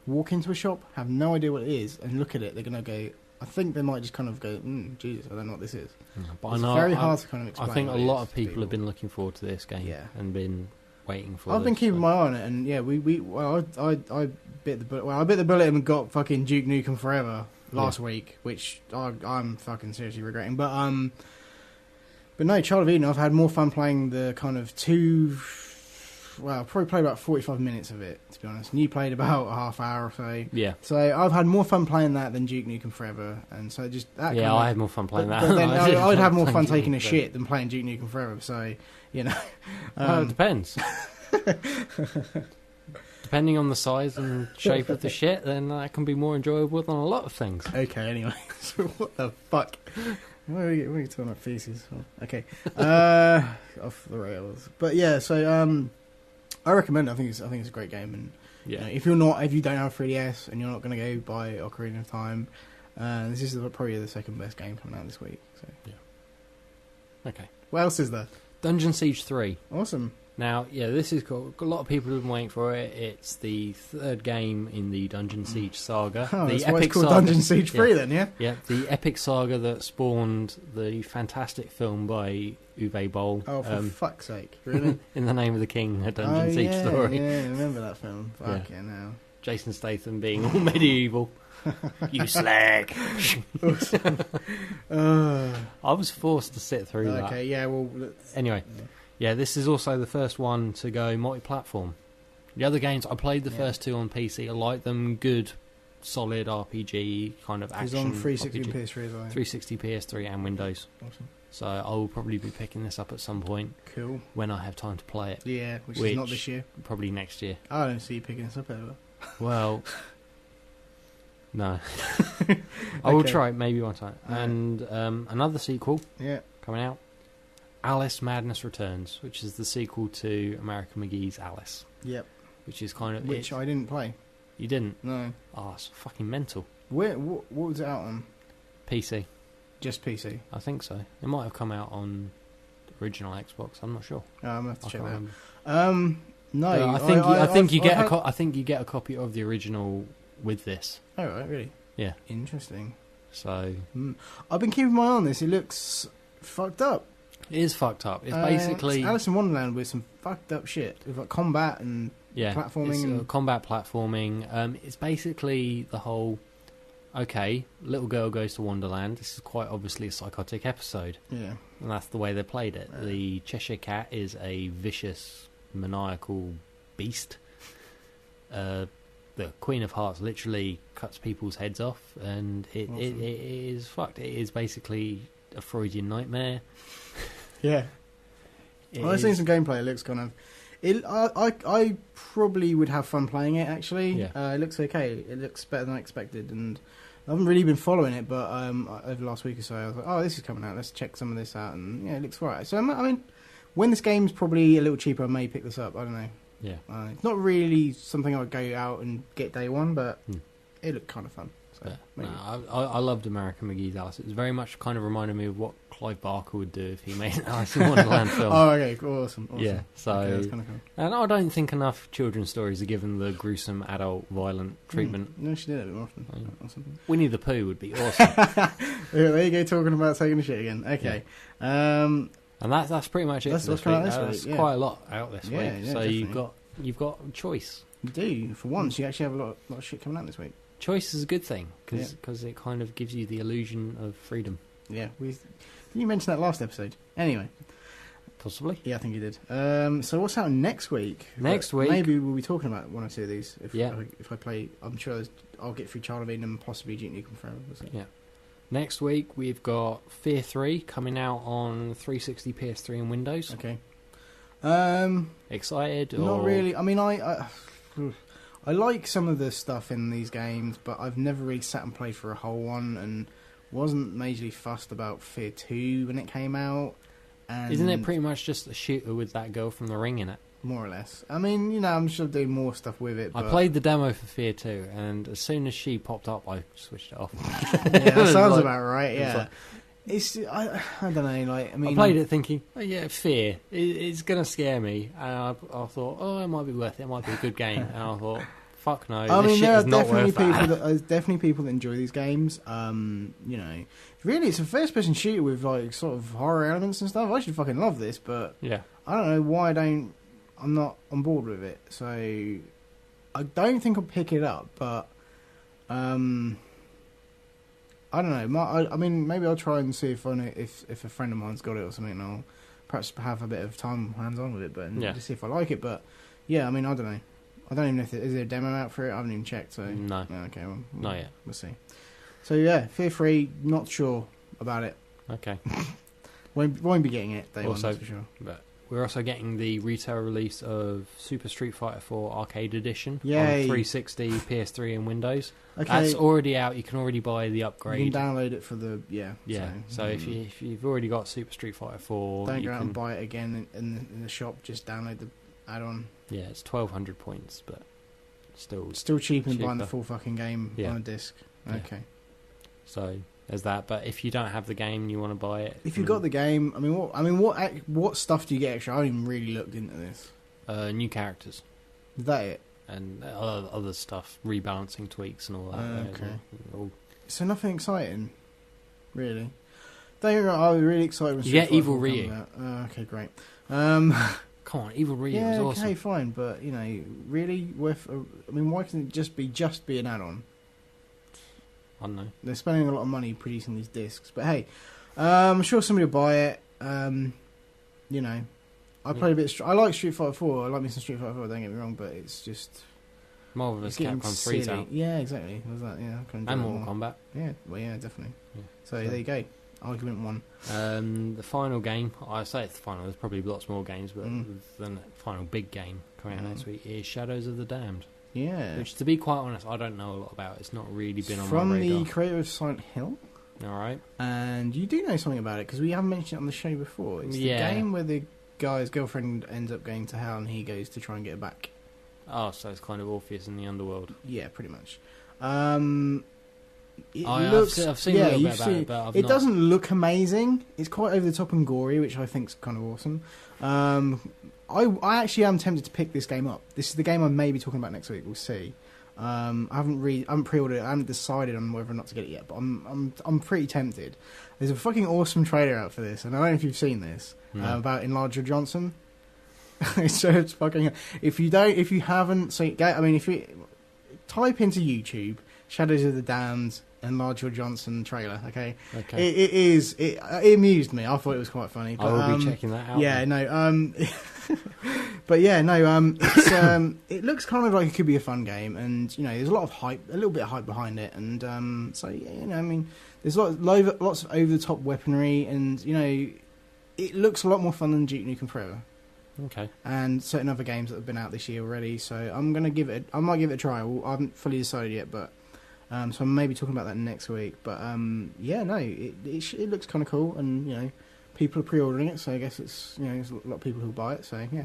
walk into a shop, have no idea what it is, and look at it, they're gonna go. I think they might just kind of go, Jesus, I don't know what this is. But It's I know, very hard to kind of explain. I think a what it lot is of to people have been looking forward to this game Yeah. and been waiting for I've been this, keeping so- my eye on it, and yeah, I bit the bullet. Well, I bit the bullet and got fucking Duke Nukem Forever last week, which I'm fucking seriously regretting. But no, Child of Eden. I've had more fun playing the kind of probably played about 45 minutes of it, to be honest. And you played about a half hour or so. Yeah. So I've had more fun playing that than Duke Nukem Forever, and so just that. Yeah, kind of, I had more fun playing that. But then than I did I'd have more playing fun taking a Duke Nukem. shit than playing Duke Nukem Forever. So Well, it depends. Depending on the size and shape of the shit, then that can be more enjoyable than a lot of things. Okay, anyway. So what the fuck? What are you talking about feces? Oh, okay. Off the rails. But yeah, so I recommend it. I think it's a great game, and Yeah. if you don't have a 3DS and you're not going to go buy Ocarina of Time, this is probably the second best game coming out this week. So Okay. what else is there? Dungeon Siege 3. Awesome. Now, yeah, this is cool. A lot of people have been waiting for it. It's the third game in the Dungeon Siege saga. Oh, the that's why it's called saga. Dungeon Siege 3 then, yeah? Yeah, the epic saga that spawned the fantastic film by Uwe Boll. Oh, for fuck's sake. Really? In the Name of the King, a Dungeon Siege yeah, story. Yeah, I remember that film. Yeah. Fuck yeah, now. Jason Statham being all medieval. You slag. I was forced to sit through that. Okay, yeah, well... Anyway, yeah, this is also the first one to go multi-platform. The other games, I played the first two on PC. I like them. Good, solid RPG kind of It's action. on 360 RPG. and PS3 as well. 360, PS3, and Windows. Awesome. So I will probably be picking this up at some point Cool. when I have time to play it. Yeah, which is not Which- this year. Probably next year. I don't see you picking this up ever. Well, no. I will Okay. try it maybe one time. Alright. And another sequel Yeah. coming out, Alice Madness Returns, which is the sequel to American McGee's Alice, Yep. which is kind of Which I didn't play. you didn't. No. Oh, it's fucking mental. What was it out on? PC, Just PC. I think so. It might have come out on the original Xbox. I'm not sure. Oh, I'm gonna have to I check can't that remember. out. No, I think you get I've I think you get a copy of the original with this. Oh right, really? Yeah. Interesting. So I've been keeping my eye on this. It looks fucked up. it is fucked up. It's basically it's Alice in Wonderland with some fucked up shit with like combat and platforming it's, and combat platforming. It's basically the whole. Okay, little girl goes to Wonderland. This is quite obviously a psychotic episode. yeah. and that's the way they played it. The Cheshire Cat is a vicious, maniacal beast. The Queen of Hearts literally cuts people's heads off, and it is fucked. It is basically a Freudian nightmare. Yeah. I've seen some gameplay. It looks kind of... I probably would have fun playing it, actually. Yeah. It looks okay. It looks better than I expected, and I haven't really been following it, but over the last week or so, I was like, oh, this is coming out. Let's check some of this out, and yeah, it looks right. So, I mean, when this game's probably a little cheaper, I may pick this up. I don't know. Yeah. It's not really something I would go out and get day one, but it looked kind of fun. So maybe. I loved American McGee's Alice. It was very much kind of reminded me of what Clive Barker would do if he made an Alice in Wonderland film. Oh, okay, cool, awesome. Yeah, so okay, that's kind of cool. And I don't think enough children's stories are given the gruesome, adult, violent treatment. No, she did it a bit more often. Awesome. Winnie the Pooh would be awesome. There you go, talking about taking the shit again. Okay. Yeah. And that's pretty much it. That's for this what's week. coming out this week, yeah. Quite a lot out this week. Yeah, So definitely. you've got a choice. You do. For once, you actually have a lot of shit coming out this week. Choice is a good thing because it kind of gives you the illusion of freedom. Yeah. Didn't you mention that last episode? Anyway. Possibly. Yeah, I think you did. So what's out next week? Next week, maybe we'll be talking about one or two of these. If I play, I'm sure I'll get through Child of Eden and possibly Duke Nukem Forever. Yeah. Next week we've got Fear 3 coming out on 360, PS3, and Windows. Okay. Excited? Not really. I mean, I like some of the stuff in these games, but I've never really sat and played for a whole one, and wasn't majorly fussed about Fear 2 when it came out. And isn't it pretty much just a shooter with that girl from The Ring in it? More or less. I mean, you know, I'm sure doing more stuff with it. But... I played the demo for Fear 2, and as soon as she popped up, I switched it off. Yeah, that sounds about right. Yeah, I don't know. Like, I mean, I played it thinking, oh yeah, Fear. It's gonna scare me, and I thought, oh, it might be worth it. It might be a good game, and I thought, fuck no. I this mean, shit there are is not definitely worth people that. there's definitely people that enjoy these games. You know, really, it's a first-person shooter with like sort of horror elements and stuff. I should fucking love this, but Yeah. I don't know why I'm not on board with it. So I don't think I'll pick it up, but I don't know. I mean, maybe I'll try and see if a friend of mine's got it or something, and I'll perhaps have a bit of time hands-on with it, but to see if I like it. But yeah, I mean, I don't know. I don't even know if is there a demo out for it. I haven't even checked. So No. Okay, well, Not yet. We'll see. So yeah, Fear 3, not sure about it. Okay. Won't be getting it day one, Also, that's for sure. But we're also getting the retail release of Super Street Fighter 4 Arcade Edition Yay. on 360, PS3, and Windows. Okay, That's already out. You can already buy the upgrade. you can download it for the Yeah. So if you've already got Super Street Fighter 4, don't you go out can and buy it again in the shop. Just download the add-on. Yeah, it's 1,200 points, but still. Still cheaper than buying the Cheaper. full fucking game Yeah. on a disc. Yeah. Okay. So there's that. But if you don't have the game, and you want to buy it. If you got the game, what stuff do you get extra? I haven't even really looked into this. new characters Is that it? and other stuff, rebalancing tweaks and all that. Okay. All- So nothing exciting, really. Don't get me wrong, I was really excited when You Street get Fighter Evil 4 Ryu. comes out. Okay, great. Come on, Evil Ryu Yeah, was awesome. okay, fine, but you know, really worth. I mean, why can't it just be an add-on? I don't know. They're spending a lot of money producing these discs, but hey, I'm sure somebody will buy it. You know, I played a bit. I like Street Fighter 4. I like me some Street Fighter 4. Don't get me wrong, but it's just Marvel it's vs. getting Capcom 3's silly. out. Yeah, exactly. Was that? Yeah, I couldn't do And it Mortal more. Kombat. Yeah, well, yeah, definitely. Yeah. So there you go. Argument one. The final game, I say it's the final, there's probably lots more games, but the final big game coming out next week is Shadows of the Damned. Yeah. Which, to be quite honest, I don't know a lot about. It's not really been on From my radar. the creator of Silent Hill. Alright. And you do know something about it, because we haven't mentioned it on the show before. It's the game where the guy's girlfriend ends up going to hell and he goes to try and get her back. Oh, so it's kind of Orpheus in the underworld. Yeah, pretty much. I've seen a little bit about it, but it doesn't look amazing. It's quite over the top and gory, which I think's kind of awesome. I actually am tempted to pick this game up. This is the game I may be talking about next week. We'll see. I haven't pre-ordered it. I haven't decided on whether or not to get it yet, but I'm pretty tempted. There's a fucking awesome trailer out for this, and I don't know if you've seen this about Enlarger Johnson. So it's fucking. If you haven't, if you type into YouTube Shadows of the Damned Enlarge Your Johnson trailer. Okay, Okay. it amused me. I thought it was quite funny. But, I will be checking that out. Yeah, no. But yeah, no. It's, it looks kind of like it could be a fun game, and there's a lot of hype, a little bit of hype behind it, and so yeah, I mean, there's lots of over the top weaponry, and it looks a lot more fun than Duke Nukem Forever. Okay. And certain other games that have been out this year already, so I might give it a try. I haven't fully decided yet, but so I'm maybe talking about that next week. But yeah, no, it looks kind of cool, and people are pre-ordering it, so I guess it's there's a lot of people who buy it. So yeah,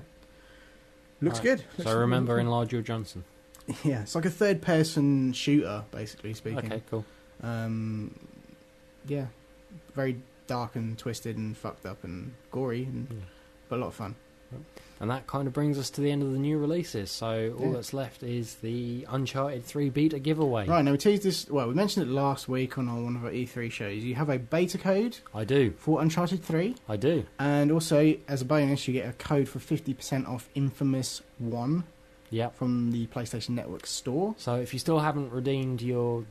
looks good. Looks So remember, really Enlarge Your Johnson. cool. Yeah, it's like a third-person shooter, basically speaking. Okay, cool. Yeah, very dark and twisted and fucked up and gory, but a lot of fun. And that kind of brings us to the end of the new releases. So all that's left is the Uncharted 3 beta giveaway. Right, now we teased this. Well, we mentioned it last week on one of our E3 shows. You have a beta code. I do. For Uncharted 3. I do. And also, as a bonus, you get a code for 50% off Infamous 1. Yep. From the PlayStation Network store. So if you still haven't redeemed your...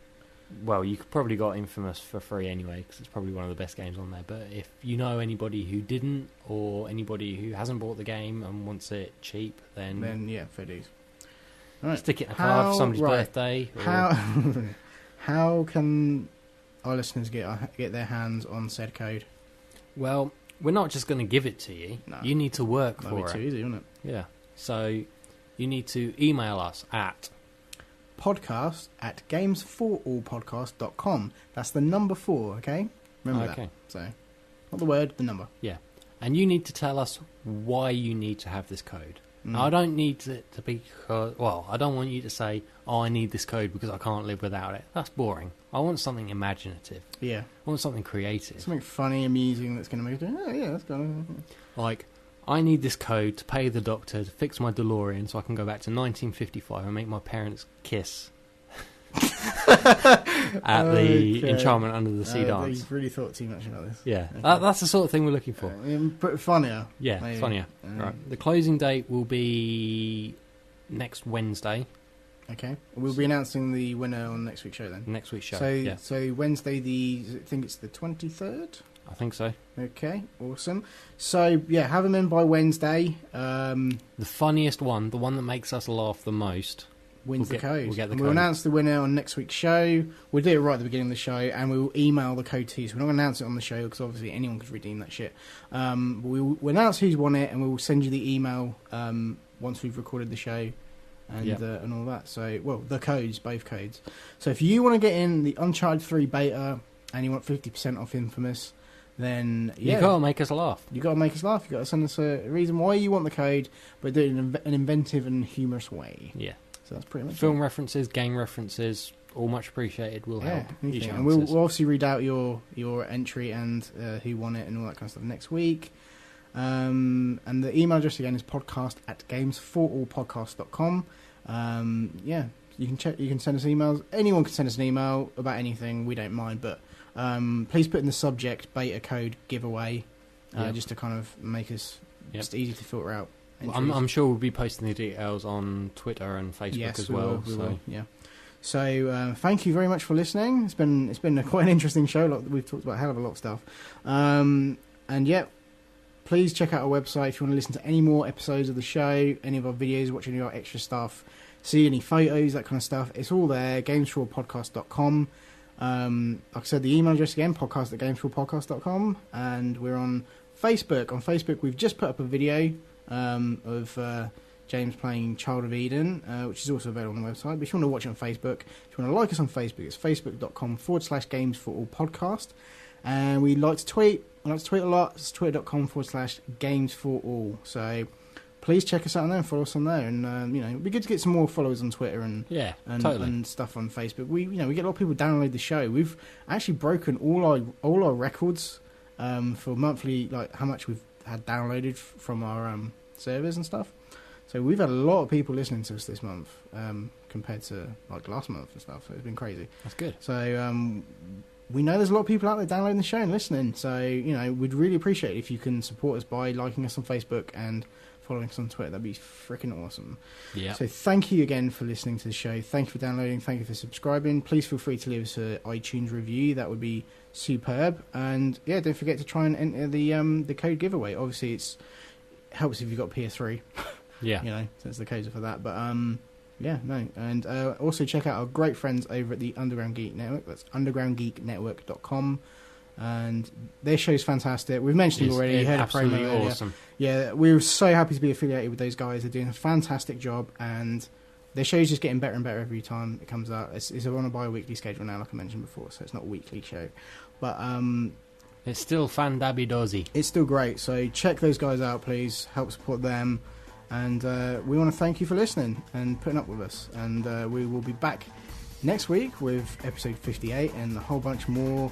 Well, you probably got Infamous for free anyway, because it's probably one of the best games on there. But if you know anybody who didn't, or anybody who hasn't bought the game and wants it cheap, then yeah, fair dues. Right. Stick it in a card for somebody's birthday. Or... How can our listeners get their hands on said code? Well, we're not just going to give it to you. No. You need to work for it. That'd be too easy, wouldn't it? Yeah. So you need to email us at podcast@games4allpodcast.com. That's the number 4, okay? Remember that. So, not the word, the number. Yeah. And you need to tell us why you need to have this code. Now, I don't need it to be... I don't want you to say, I need this code because I can't live without it. That's boring. I want something imaginative. Yeah. I want something creative. Something funny, amusing that's going to make it... Oh, yeah, that's kind of... Like... I need this code to pay the doctor to fix my DeLorean so I can go back to 1955 and make my parents kiss at the Enchantment Under the Sea dance. You've really thought too much about this. Yeah, okay. That's the sort of thing we're looking for. But funnier. Yeah, maybe. Funnier. Right. The closing date will be next Wednesday. Okay. We'll be announcing the winner on next week's show then. Next week's show, So Wednesday, I think it's the 23rd? I think so. Okay, awesome. So, yeah, have them in by Wednesday. The funniest one, the one that makes us laugh the most, wins the code. We'll get the code. We'll announce the winner on next week's show. We'll do it right at the beginning of the show, and we'll email the code to you. So we're not going to announce it on the show, because obviously anyone could redeem that shit. But we'll announce who's won it, and we'll send you the email once we've recorded the show. And all that. So, well, the codes, both codes. So if you want to get in the Uncharted 3 beta, and you want 50% off Infamous... then you got to make us laugh. You got to make us laugh. You got to send us a reason why you want the code, but do it in an inventive and humorous way. Yeah. So that's pretty much film references, game references, all much appreciated. Will help. And we'll obviously read out your entry and who won it and all that kind of stuff next week. And the email address again is podcast@games4allpodcast.com. Yeah, you can check. You can send us emails. Anyone can send us an email about anything. We don't mind, but. Please put in the subject beta code giveaway, just to kind of make us just easy to filter out. I'm sure we'll be posting the details on Twitter and Facebook as well. We will. Yeah. So thank you very much for listening. It's been quite an interesting show. We've talked about a hell of a lot of stuff. And yeah, please check out our website if you want to listen to any more episodes of the show, any of our videos, watch any of our extra stuff, see any photos, that kind of stuff. It's all there. Games4all.podcast.com. Like I said, the email address again, podcast@games4allpodcast.com, and we're on Facebook. On Facebook, we've just put up a video of James playing Child of Eden, which is also available on the website. But if you want to watch it on Facebook, if you want to like us on Facebook, it's facebook.com/games4allpodcast. And we like to tweet. I like to tweet a lot. It's twitter.com/games4all. So please check us out on there and follow us on there. And it'd be good to get some more followers on Twitter and stuff on Facebook. We get a lot of people download the show. We've actually broken all our records for monthly, like how much we've had downloaded from our servers and stuff. So we've had a lot of people listening to us this month compared to like last month and stuff. So it's been crazy. That's good. So we know there's a lot of people out there downloading the show and listening. So we'd really appreciate it if you can support us by liking us on Facebook and following us on Twitter. That'd be freaking awesome. Yeah. So thank you again for listening to the show. Thank you for downloading. Thank you for subscribing. Please feel free to leave us an iTunes review. That would be superb. And yeah, don't forget to try and enter the code giveaway. Obviously, it helps if you've got PS3. Yeah. You know, since the codes are for that. But yeah, no. And also check out our great friends over at the Underground Geek Network. That's undergroundgeeknetwork.com. And their show's fantastic. We've mentioned it already. You heard a promo absolutely earlier. awesome. Yeah, we're so happy to be affiliated with those guys. They're doing a fantastic job, and their show's just getting better and better every time it comes out. It's on a bi-weekly schedule now, like I mentioned before, so it's not a weekly show. But it's still fan-dabby-dozy. it's still great. So check those guys out, please. Help support them. And we want to thank you for listening and putting up with us. And we will be back next week with episode 58 and a whole bunch more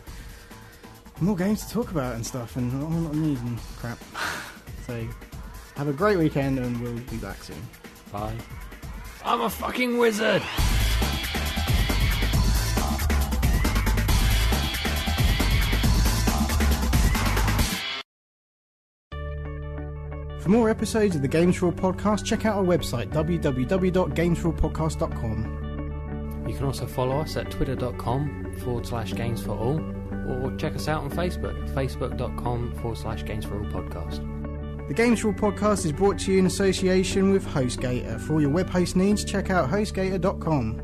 games to talk about and stuff and all that news and crap. So have a great weekend and we'll be back soon. Bye. I'm a fucking wizard! For more episodes of the Games4all podcast, check out our website www.games4allpodcast.com. You can also follow us at twitter.com/Games4all or check us out on Facebook, facebook.com/Games4all podcast. The Games4all podcast is brought to you in association with HostGator. For all your web host needs, check out hostgator.com.